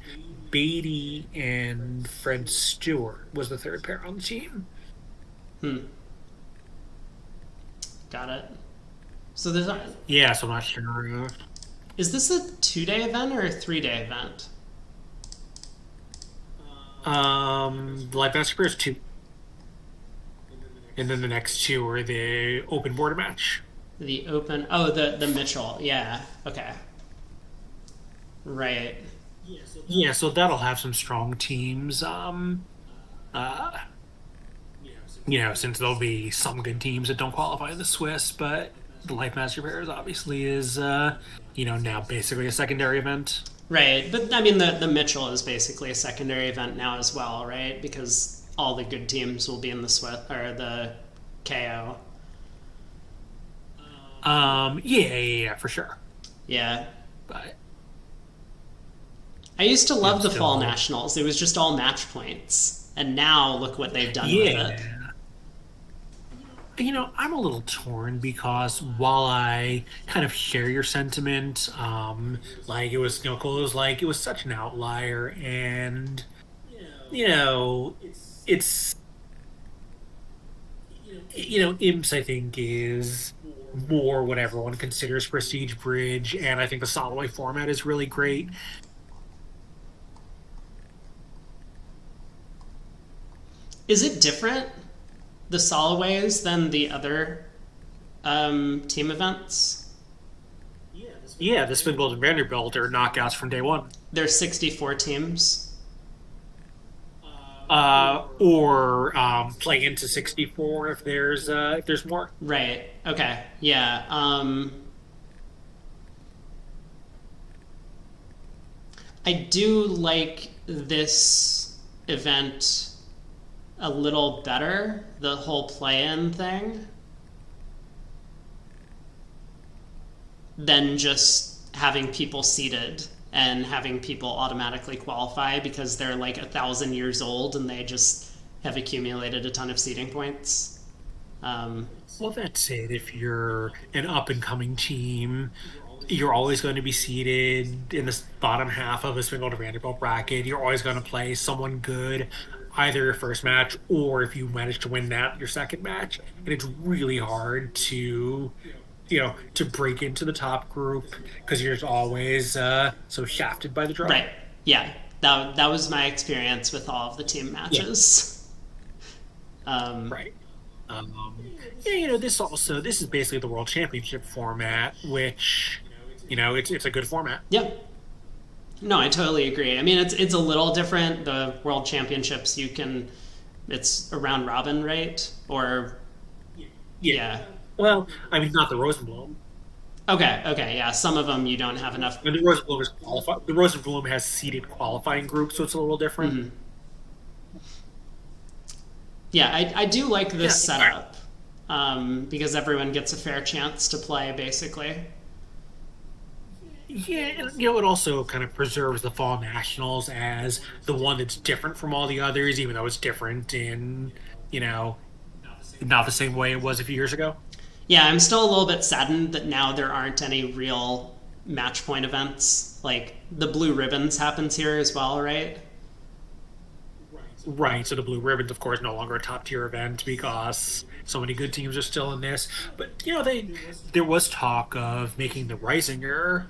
Speaker 2: Beatty and Fred Stewart was the third pair on the team.
Speaker 1: Got it. So there's
Speaker 2: Yeah, so I'm not sure.
Speaker 1: Is this a 2-day event or a 3-day event?
Speaker 2: The Live Massacre is 2. And then the next 2 are the open border match.
Speaker 1: The open... Oh, the Mitchell. Yeah. Okay. Right.
Speaker 2: Yeah, so that'll have some strong teams. Since there'll be some good teams that don't qualify in the Swiss, but the Life Master Pairs obviously is, now basically a secondary event.
Speaker 1: Right, but I mean the Mitchell is basically a secondary event now as well, right? Because all the good teams will be in the the KO.
Speaker 2: Yeah, for sure.
Speaker 1: Yeah.
Speaker 2: But
Speaker 1: I used to love the
Speaker 2: still,
Speaker 1: Fall Nationals. It was just all match points. And now look what they've done with it.
Speaker 2: I'm a little torn because while I kind of share your sentiment, like it was, cool. It was like it was such an outlier, and it's IMPS I think is more what everyone considers Prestige Bridge, and I think the Soloway format is really great.
Speaker 1: Is it different, the Soloways, than the other team events?
Speaker 2: Yeah, the Spinbolt and Vanderbilt are knockouts from day one.
Speaker 1: There's 64 teams.
Speaker 2: Or play into 64 if there's more.
Speaker 1: Right. Okay. Yeah. I do like this event a little better, the whole play-in thing, than just having people seeded and having people automatically qualify because they're like 1,000 years old and they just have accumulated a ton of seeding points.
Speaker 2: Well, that's it. If you're an up-and-coming team, you're always going to be seated in the bottom half of a Spinbolt Vanderbilt bracket. You're always going to play someone good, either your first match or if you manage to win that, your second match. And it's really hard to break into the top group because you're just always so shafted by the draw.
Speaker 1: Right. Yeah. That was my experience with all of the team matches.
Speaker 2: Yeah. Right. This is basically the World Championship format, which, it's a good format.
Speaker 1: Yep. No, I totally agree. I mean, it's a little different. The World Championships, it's a round robin, right? Or yeah.
Speaker 2: Well, I mean, not the Rosenblum.
Speaker 1: Okay, yeah. Some of them you don't have enough.
Speaker 2: And the Rosenblum is qualified. The Rosenblum has seeded qualifying groups, so it's a little different.
Speaker 1: Mm-hmm. Yeah, I do like this setup because everyone gets a fair chance to play, basically.
Speaker 2: Yeah, and it also kind of preserves the Fall Nationals as the one that's different from all the others, even though it's different in, not the same way it was a few years ago.
Speaker 1: Yeah, I'm still a little bit saddened that now there aren't any real match point events. Like, the Blue Ribbons happens here as well, right?
Speaker 2: Right, so the Blue Ribbons, of course, no longer a top-tier event because so many good teams are still in this. But, there was talk of making the Reisinger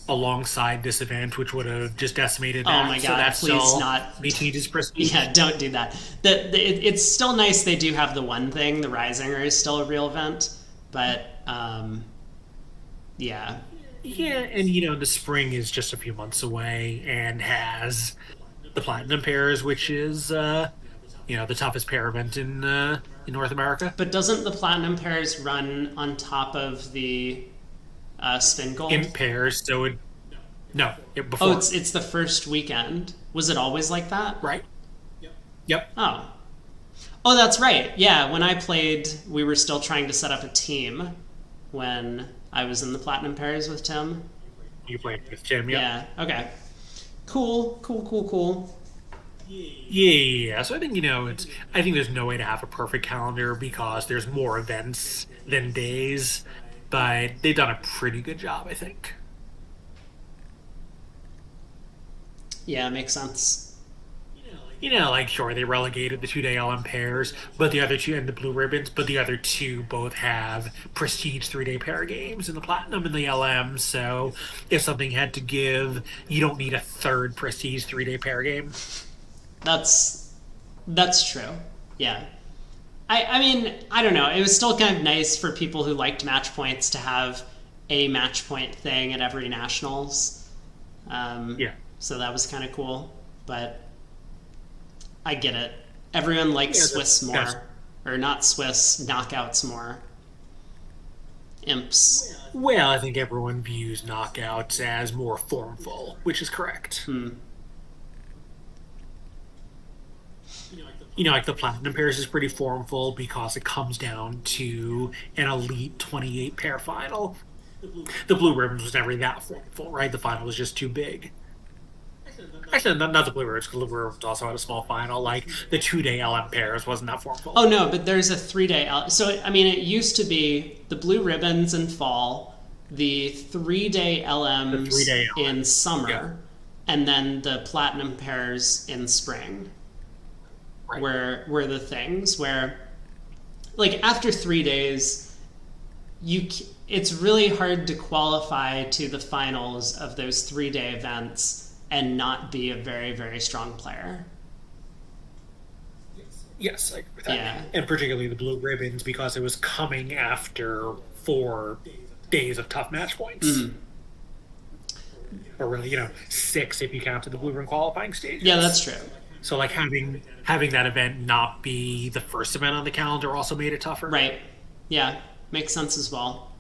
Speaker 2: alongside this event, which would have just decimated that.
Speaker 1: Oh my god,
Speaker 2: so that's
Speaker 1: please not.
Speaker 2: Maintained prestige.
Speaker 1: Yeah, don't do that. It's still nice they do have the one thing, the Reisinger is still a real event, but yeah.
Speaker 2: Yeah, and the spring is just a few months away and has the Platinum Pairs, which is the toughest pair event in North America.
Speaker 1: But doesn't the Platinum Pairs run on top of the Spin Gold?
Speaker 2: In pairs, so before.
Speaker 1: Oh, it's the first weekend. Was it always like that?
Speaker 2: Right. Yep.
Speaker 1: Oh, that's right. Yeah, when I played, we were still trying to set up a team when I was in the Platinum Pairs with Tim.
Speaker 2: You played with Tim, yeah.
Speaker 1: Yeah, okay. Cool.
Speaker 2: Yeah. So I think, I think there's no way to have a perfect calendar because there's more events than days, but they've done a pretty good job, I think.
Speaker 1: Yeah, makes sense.
Speaker 2: Sure, they relegated the 2-day LM pairs, but the other two, and the Blue Ribbons, but the other two both have prestige 3-day pair games in the Platinum and the LM, so if something had to give, you don't need a third prestige 3-day pair game.
Speaker 1: That's true. Yeah. I mean, I don't know. It was still kind of nice for people who liked match points to have a match point thing at every Nationals.
Speaker 2: Yeah.
Speaker 1: So that was kind of cool, but I get it. Everyone likes Swiss more. Or not Swiss, knockouts more. Imps.
Speaker 2: Well, I think everyone views knockouts as more formful, which is correct. Like the Platinum Pairs is pretty formful because it comes down to an Elite 28 pair final. The Blue Ribbons was never that formful, right? The final was just too big. Actually, not the Blue Ribbons, because the Blue Ribbons also had a small final. Like, the 2-day LM Pairs wasn't that formful.
Speaker 1: Oh, no, but there's a 3-day... So, I mean, it used to be the Blue Ribbons in fall, the 3-day LMs in summer, yeah, and then the Platinum Pairs in spring. Right. Were the things where, like, after 3 days, it's really hard to qualify to the finals of those 3-day events and not be a very, very strong player.
Speaker 2: Yes, I agree with that. Yeah. And particularly the Blue Ribbons, because it was coming after 4 days of tough match points. Mm-hmm. Or really, 6 if you counted the Blue Ribbon qualifying stages.
Speaker 1: Yeah, that's true.
Speaker 2: So, like, having that event not be the first event on the calendar also made it tougher.
Speaker 1: Right. Yeah, makes sense as well.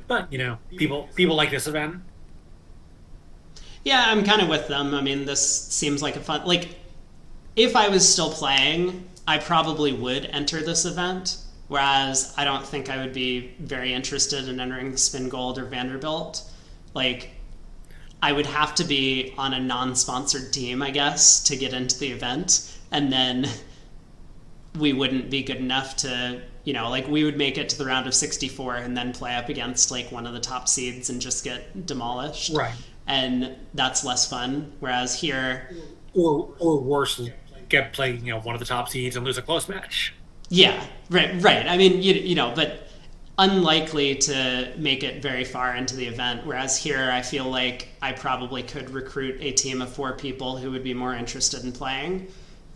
Speaker 2: But, people like this event.
Speaker 1: Yeah, I'm kind of with them. I mean, this seems like a fun... Like, if I was still playing, I probably would enter this event, whereas I don't think I would be very interested in entering the Spin Gold or Vanderbilt. Like, I would have to be on a non-sponsored team, I guess, to get into the event, and then we wouldn't be good enough to... like, we would make it to the round of 64 and then play up against, like, one of the top seeds and just get demolished.
Speaker 2: Right.
Speaker 1: And that's less fun. Whereas here,
Speaker 2: or worse, get playing one of the top seeds and lose a close match.
Speaker 1: Yeah, right. I mean, but unlikely to make it very far into the event. Whereas here, I feel like I probably could recruit a team of 4 people who would be more interested in playing,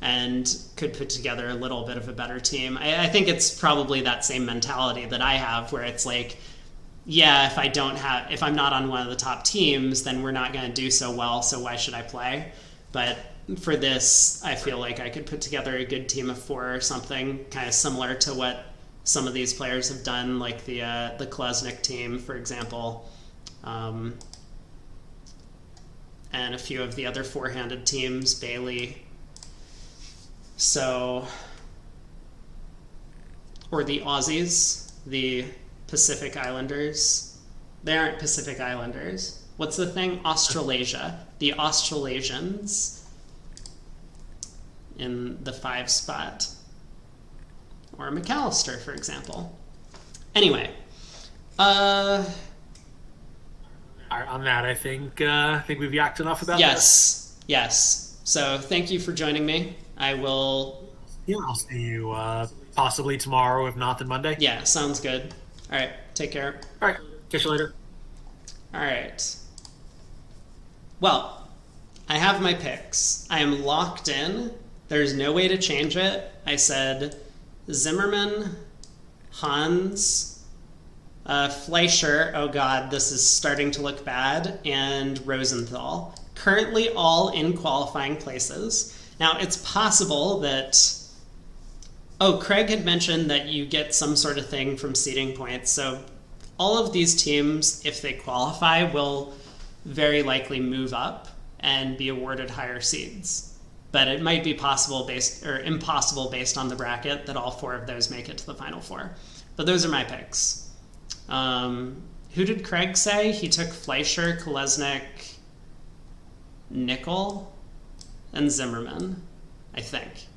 Speaker 1: and could put together a little bit of a better team. I think it's probably that same mentality that I have, where it's like, yeah, if I'm not on one of the top teams, then we're not going to do so well, so why should I play? But for this, I feel like I could put together a good team of 4 or something, kind of similar to what some of these players have done, like the Klesnik team, for example, and a few of the other 4-handed teams, Bailey. So, or the Aussies, the Pacific Islanders. They aren't Pacific Islanders. What's the thing? Australasia. The Australasians in the 5 spot. Or McAllister, for example. Anyway. On
Speaker 2: that, I think we've yacked enough about this.
Speaker 1: Yes. So thank you for joining me. I will...
Speaker 2: Yeah, I'll see you possibly tomorrow, if not then Monday.
Speaker 1: Yeah, sounds good. All right, take care.
Speaker 2: All right, catch you later.
Speaker 1: All right. Well, I have my picks. I am locked in. There's no way to change it. I said Zimmerman, Hans, Fleischer, oh god, this is starting to look bad, and Rosenthal. Currently all in qualifying places. Now, it's possible that... Oh, Craig had mentioned that you get some sort of thing from seeding points. So all of these teams, if they qualify, will very likely move up and be awarded higher seeds. But it might be impossible based on the bracket that all 4 of those make it to the Final 4. But those are my picks. Who did Craig say? He took Fleischer, Kolesnik, Nickel, and Zimmerman, I think.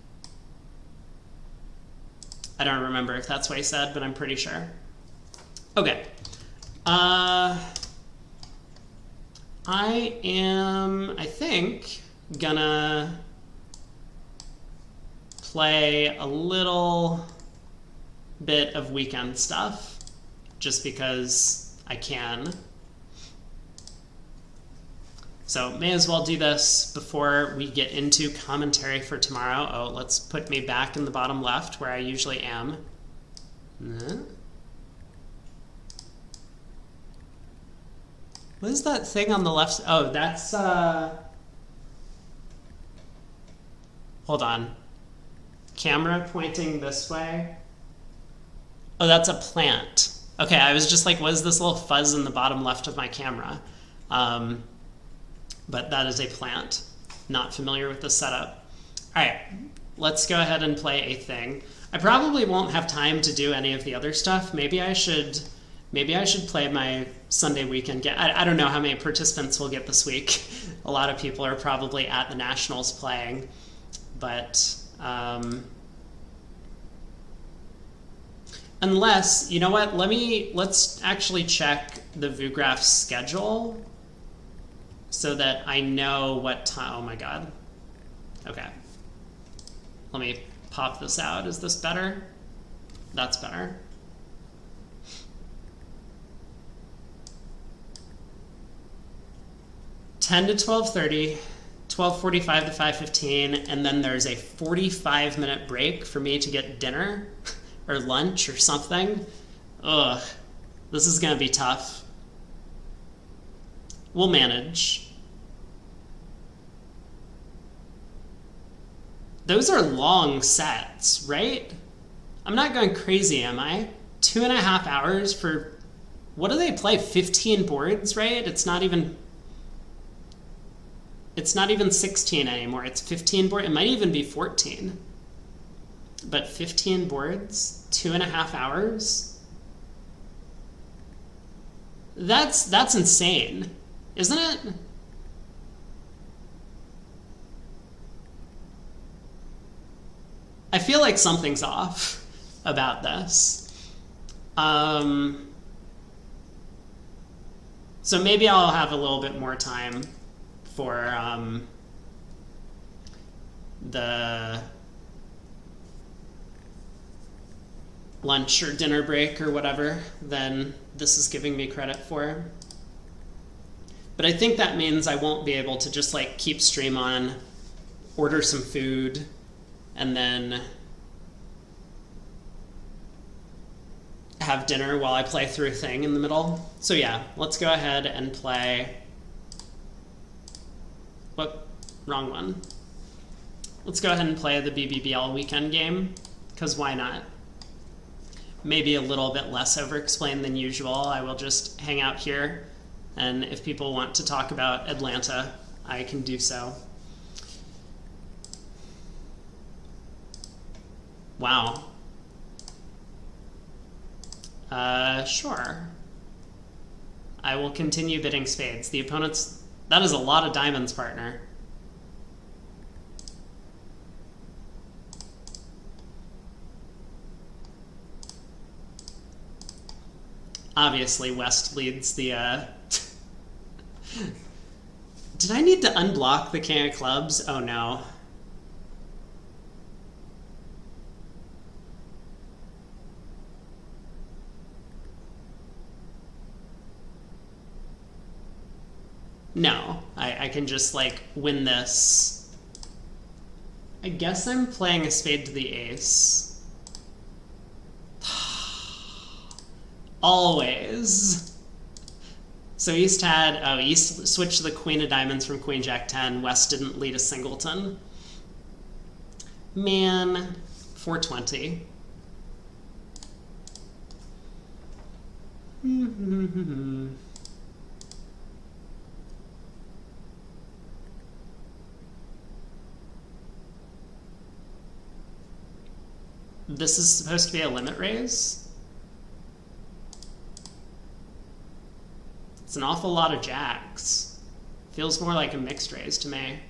Speaker 1: I don't remember if that's what he said, but I'm pretty sure. Okay. I am, I think, gonna play a little bit of weekend stuff, just because I can. So may as well do this before we get into commentary for tomorrow. Oh, let's put me back in the bottom left where I usually am. What is that thing on the left? Oh, that's... Hold on. Camera pointing this way. Oh, that's a plant. Okay, I was just like, what is this little fuzz in the bottom left of my camera? Um, but that is a plant. Not familiar with the setup. All right, let's go ahead and play a thing. I probably won't have time to do any of the other stuff. Maybe I should play my Sunday weekend game. I don't know how many participants we'll get this week. A lot of people are probably at the Nationals playing, but unless, you know what, let's actually check the VuGraph schedule so that I know what time. Oh my god. Okay. Let me pop this out. Is this better? That's better. (10 to 12:30), 12:45 to 5:15, and then there's a 45-minute break for me to get dinner or lunch or something. Ugh, this is gonna be tough. We'll manage. Those are long sets, right? I'm not going crazy, am I? 2.5 hours for, what do they play? 15 boards, right? It's not even 16 anymore. It's 15 boards. It might even be 14. But 15 boards, 2.5 hours? That's insane, isn't it? I feel like something's off about this. So maybe I'll have a little bit more time for the lunch or dinner break or whatever than this is giving me credit for. But I think that means I won't be able to just like keep stream on, order some food, and then have dinner while I play through a thing in the middle. So yeah, let's go ahead and play. What? Wrong one. Let's go ahead and play the BBBL weekend game, because why not? Maybe a little bit less over-explained than usual. I will just hang out here, and if people want to talk about Atlanta, I can do so. Wow. Sure. I will continue bidding spades. The opponent's... That is a lot of diamonds, partner. Obviously, West leads the... Did I need to unblock the King of Clubs? Oh no. No, I can just, like, win this. I guess I'm playing a spade to the ace. Always. So East had... Oh, East switched to the Queen of Diamonds from Queen Jack 10. West didn't lead a singleton. Man, 420. This is supposed to be a limit raise? It's an awful lot of jacks. Feels more like a mixed raise to me.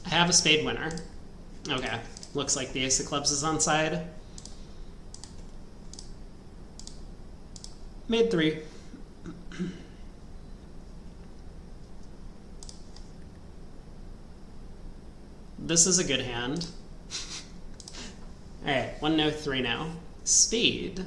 Speaker 1: I have a spade winner. Okay, looks like the ace of clubs is on side. Made 3. This is a good hand. Alright, 1-0-3 now. Spade.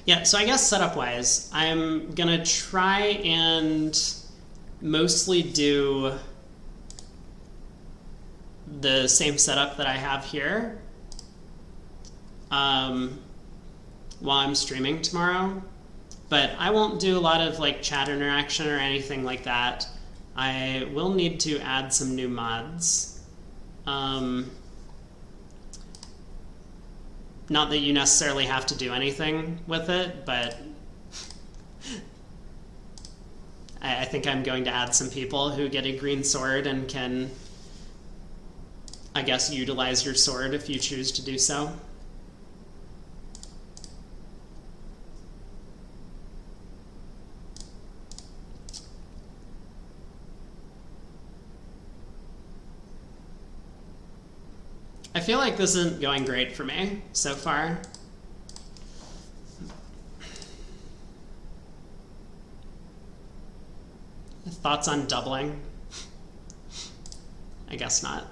Speaker 1: Yeah, so I guess setup-wise, I'm going to try and mostly do the same setup that I have here while I'm streaming tomorrow. But I won't do a lot of like chat interaction or anything like that. I will need to add some new mods. Not that you necessarily have to do anything with it, but I think I'm going to add some people who get a green sword and can, I guess, utilize your sword if you choose to do so. I feel like this isn't going great for me so far. Thoughts on doubling? I guess not.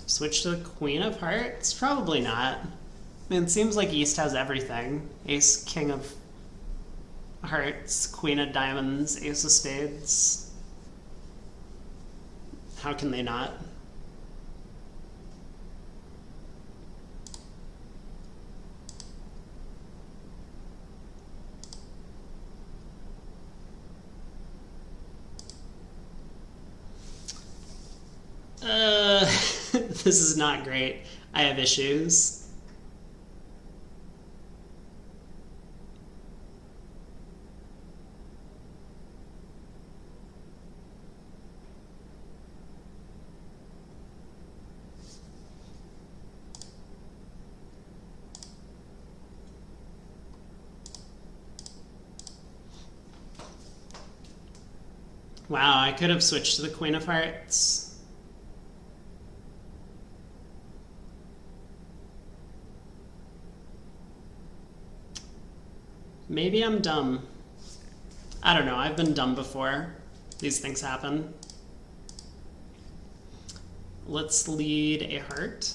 Speaker 1: Switch to the Queen of Hearts? Probably not. I mean, it seems like East has everything. Ace, King of Hearts, Queen of Diamonds, Ace of Spades. How can they not? This is not great. I have issues. Wow, I could have switched to the Queen of Hearts. Maybe I'm dumb. I don't know, I've been dumb before. These things happen. Let's lead a heart.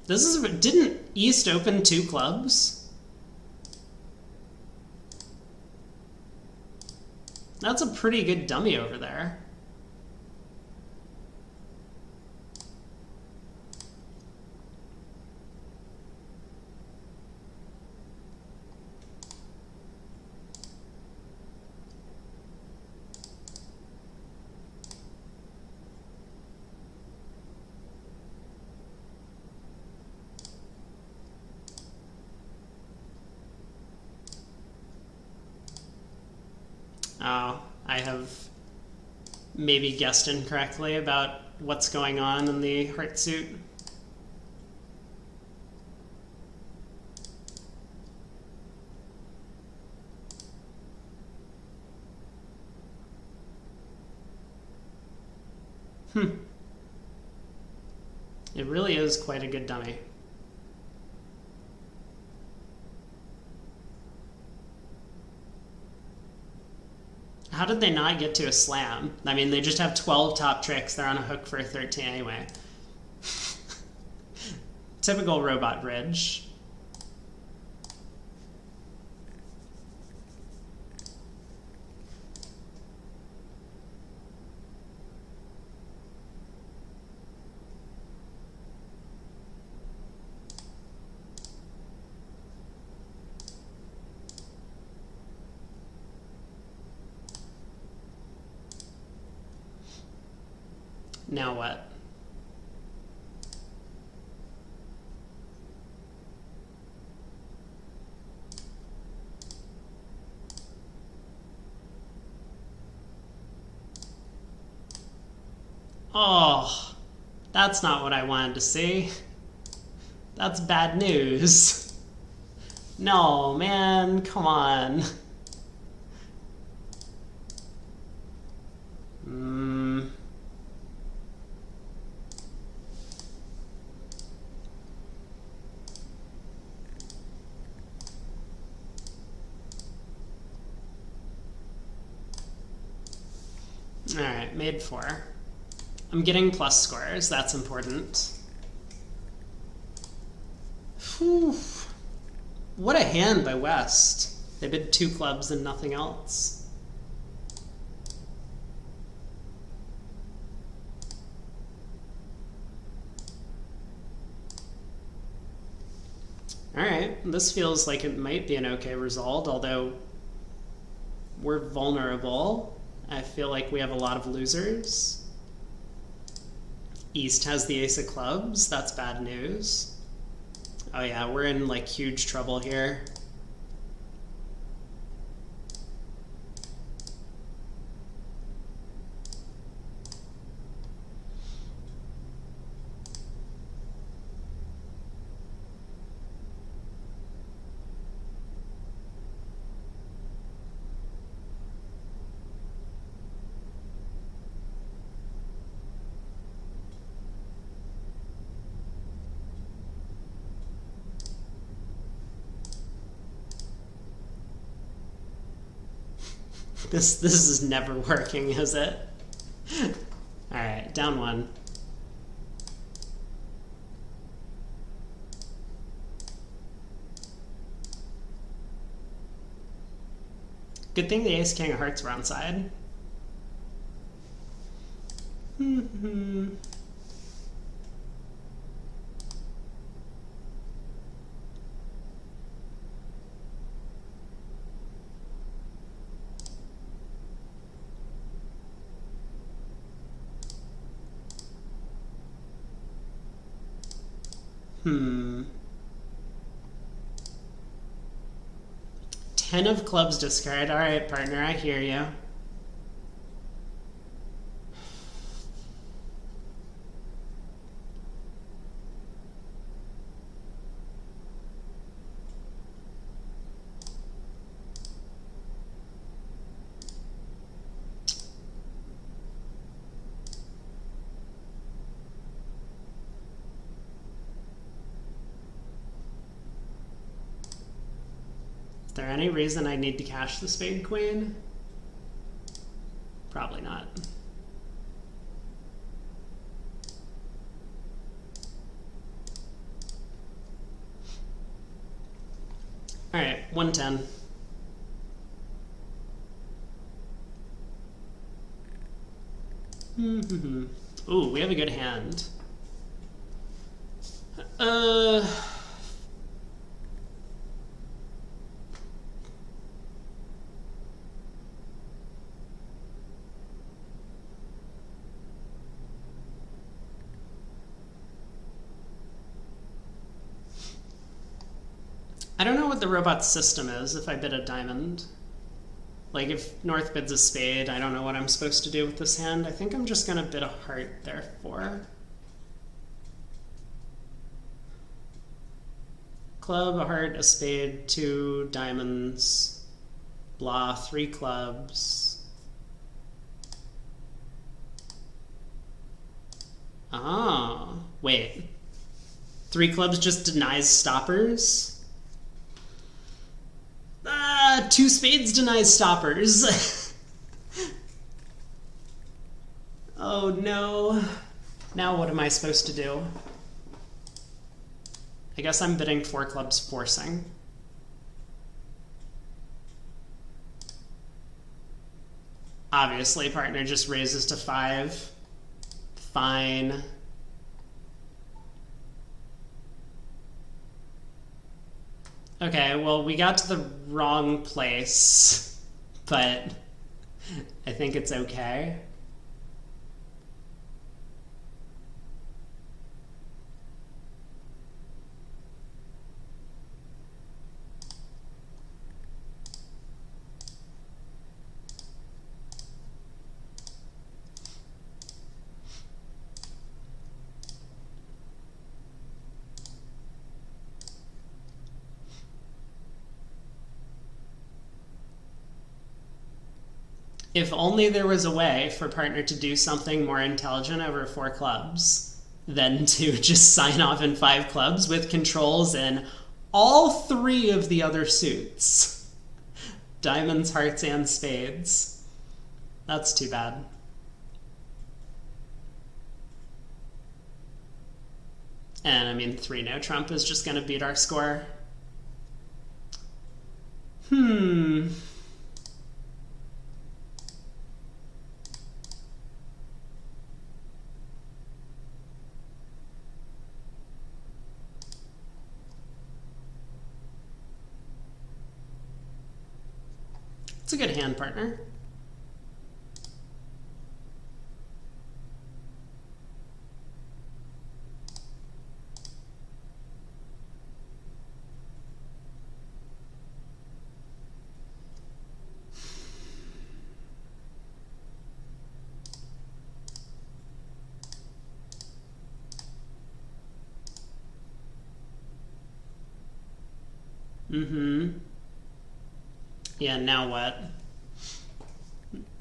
Speaker 1: Didn't East open 2 clubs? That's a pretty good dummy over there. Oh, I have maybe guessed incorrectly about what's going on in the heart suit. It really is quite a good dummy. How did they not get to a slam? I mean, they just have 12 top tricks. They're on a hook for a 13 anyway. Typical robot bridge. Now what? Oh, that's not what I wanted to see. That's bad news. No, man, come on. Alright, made 4. I'm getting plus scores, that's important. Whew. What a hand by West. They bid 2 clubs and nothing else. Alright, this feels like it might be an okay result, although we're vulnerable. I feel like we have a lot of losers. East has the ace of clubs. That's bad news. Oh yeah, we're in like huge trouble here. This is never working, is it? Alright, down 1. Good thing the ace king of hearts were on side. Hmm. 10 of clubs discard. All right, partner, I hear you. Is there any reason I need to cash the spade queen? Probably not. All right, 110. Ooh, we have a good hand. I don't know what the robot's system is if I bid a diamond. Like, if North bids a spade, I don't know what I'm supposed to do with this hand. I think I'm just going to bid a heart, therefore. Club, a heart, a spade, 2 diamonds, blah, 3 clubs. Ah, wait. 3 clubs just denies stoppers? 2 spades denies stoppers. Oh no. Now what am I supposed to do? I guess I'm bidding 4 clubs forcing. Obviously, partner just raises to 5. Fine. Okay, well, we got to the wrong place, but I think it's okay. If only there was a way for partner to do something more intelligent over 4 clubs than to just sign off in 5 clubs with controls in all 3 of the other suits. Diamonds, hearts, and spades. That's too bad. And I mean, 3 no trump is just going to beat our score. It's a good hand, partner. Yeah, now what?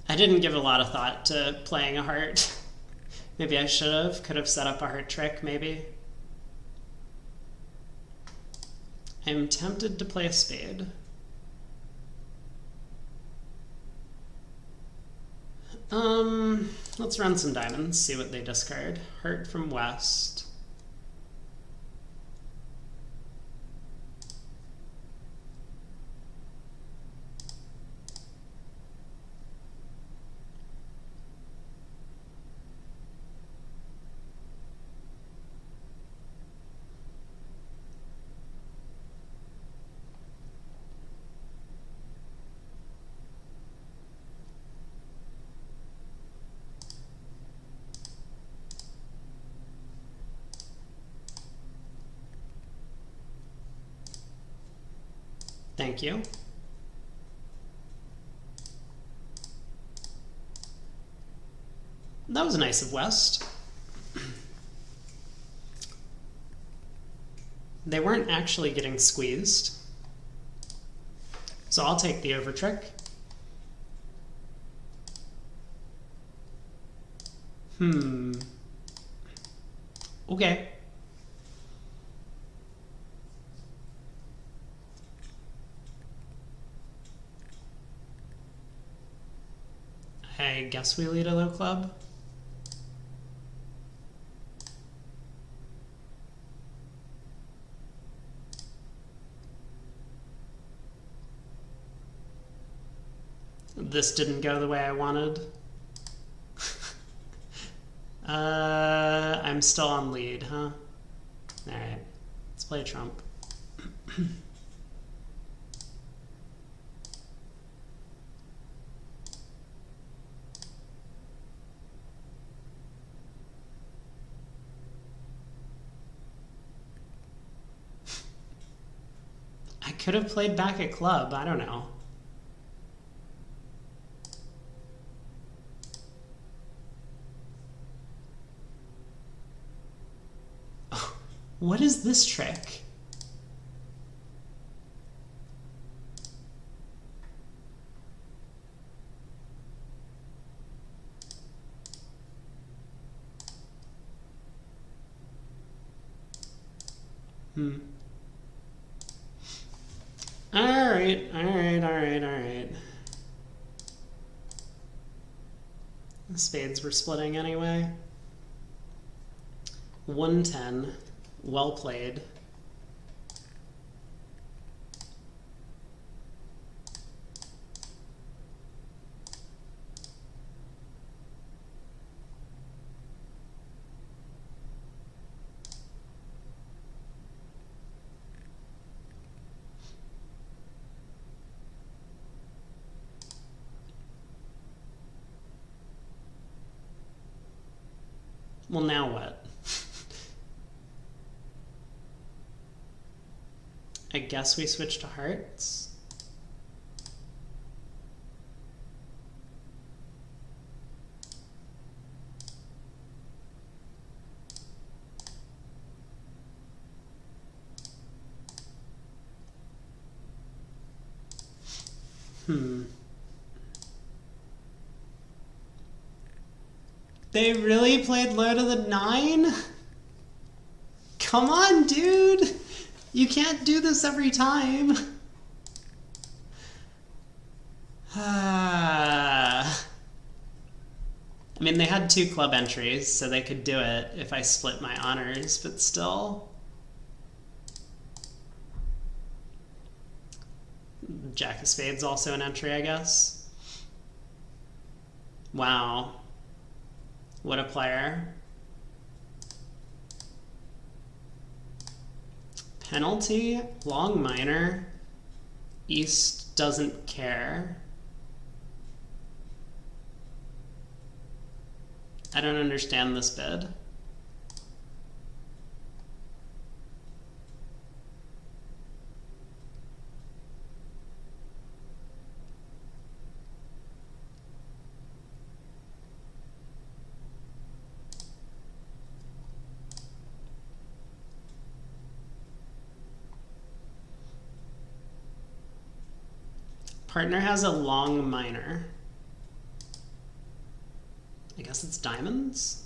Speaker 1: I didn't give a lot of thought to playing a heart. Maybe I should have. Could have set up a heart trick, maybe. I'm tempted to play a spade. Let's run some diamonds, see what they discard. Heart from west. Thank you. That was nice of West. They weren't actually getting squeezed. So I'll take the over trick. Okay. I guess we lead a low club. This didn't go the way I wanted. I'm still on lead, huh? Alright, let's play trump. I could have played back at club, I don't know. What is this trick? Alright. The spades were splitting anyway. 110. Well played. Well, now what? I guess we switch to hearts. They really played low to the 9? Come on, dude! You can't do this every time. I mean, they had 2 club entries, so they could do it if I split my honors, but still. Jack of Spades also an entry, I guess. Wow. What a player. Penalty, long minor, East doesn't care. I don't understand this bid. Partner has a long minor. I guess it's diamonds?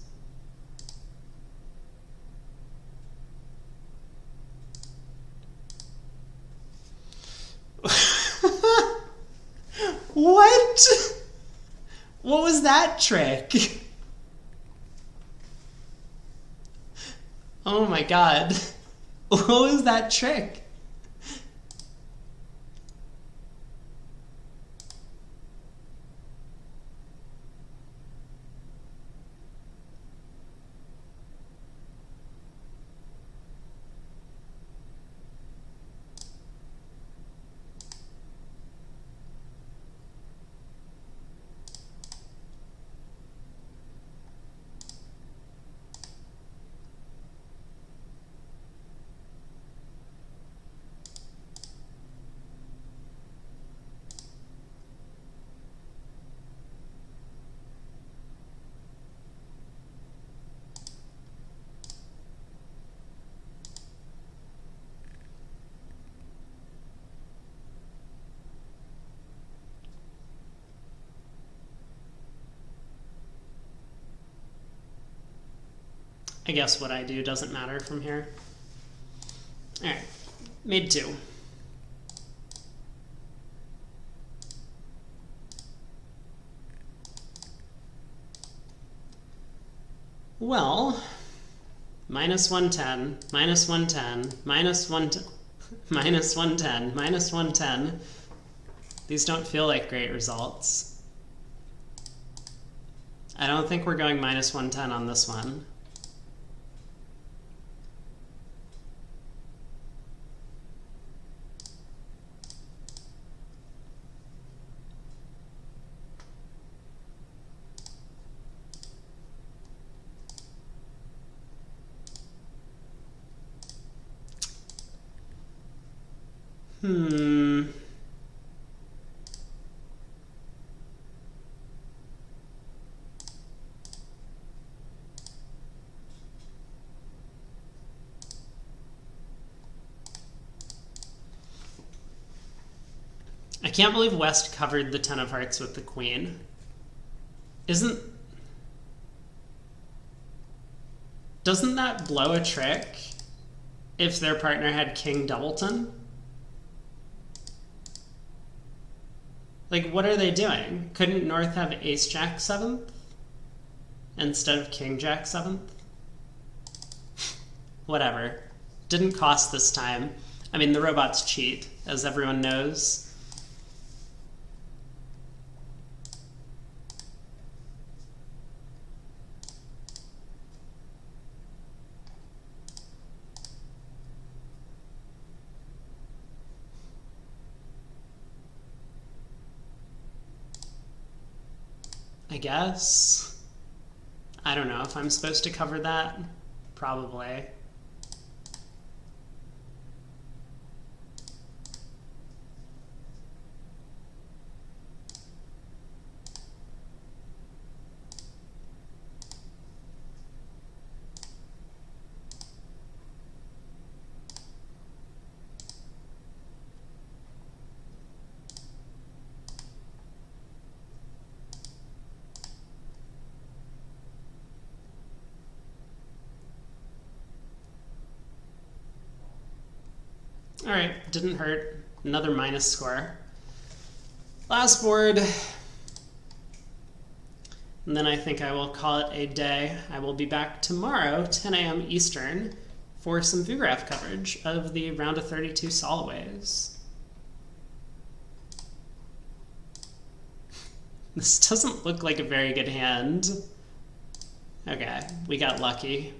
Speaker 1: What? What was that trick? Oh my god. What was that trick? I guess what I do doesn't matter from here. All right, made 2. Well, minus 110, minus 110, minus 110, minus 110, minus 110. These don't feel like great results. I don't think we're going minus 110 on this one. I can't believe West covered the 10 of hearts with the queen. Doesn't that blow a trick if their partner had King Doubleton? Like, what are they doing? Couldn't North have Ace Jack 7th instead of King Jack 7th? Whatever. Didn't cost this time. I mean, the robots cheat, as everyone knows. I guess. I don't know if I'm supposed to cover that. Probably. All right, didn't hurt. Another minus score. Last board. And then I think I will call it a day. I will be back tomorrow, 10 a.m. Eastern, for some ViewGraph coverage of the round of 32 Soloways. This doesn't look like a very good hand. Okay, we got lucky.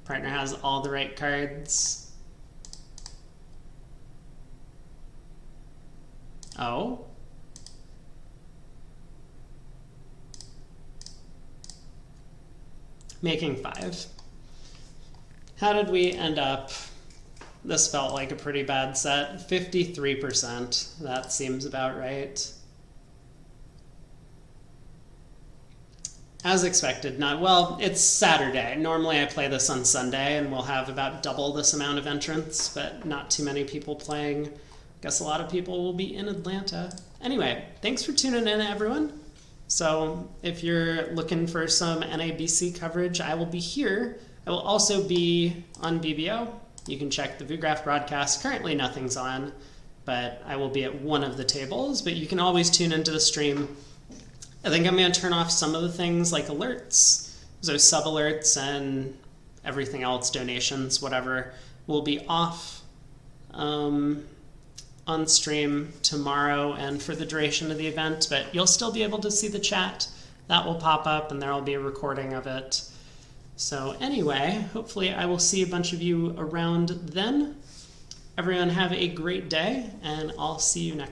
Speaker 1: Partner has all the right cards. Oh. Making 5. How did we end up? This felt like a pretty bad set. 53%. That seems about right. As expected, not well. It's Saturday. Normally I play this on Sunday and we'll have about double this amount of entrants, but not too many people playing. Guess a lot of people will be in Atlanta. Anyway, thanks for tuning in, everyone. So if you're looking for some NABC coverage, I will be here. I will also be on BBO. You can check the ViewGraph broadcast. Currently nothing's on, but I will be at one of the tables. But you can always tune into the stream. I think I'm going to turn off some of the things like alerts. So sub alerts and everything else, donations, whatever, will be off on stream tomorrow and for the duration of the event, but you'll still be able to see the chat. That will pop up and there will be a recording of it. So anyway, hopefully I will see a bunch of you around then. Everyone have a great day and I'll see you next time.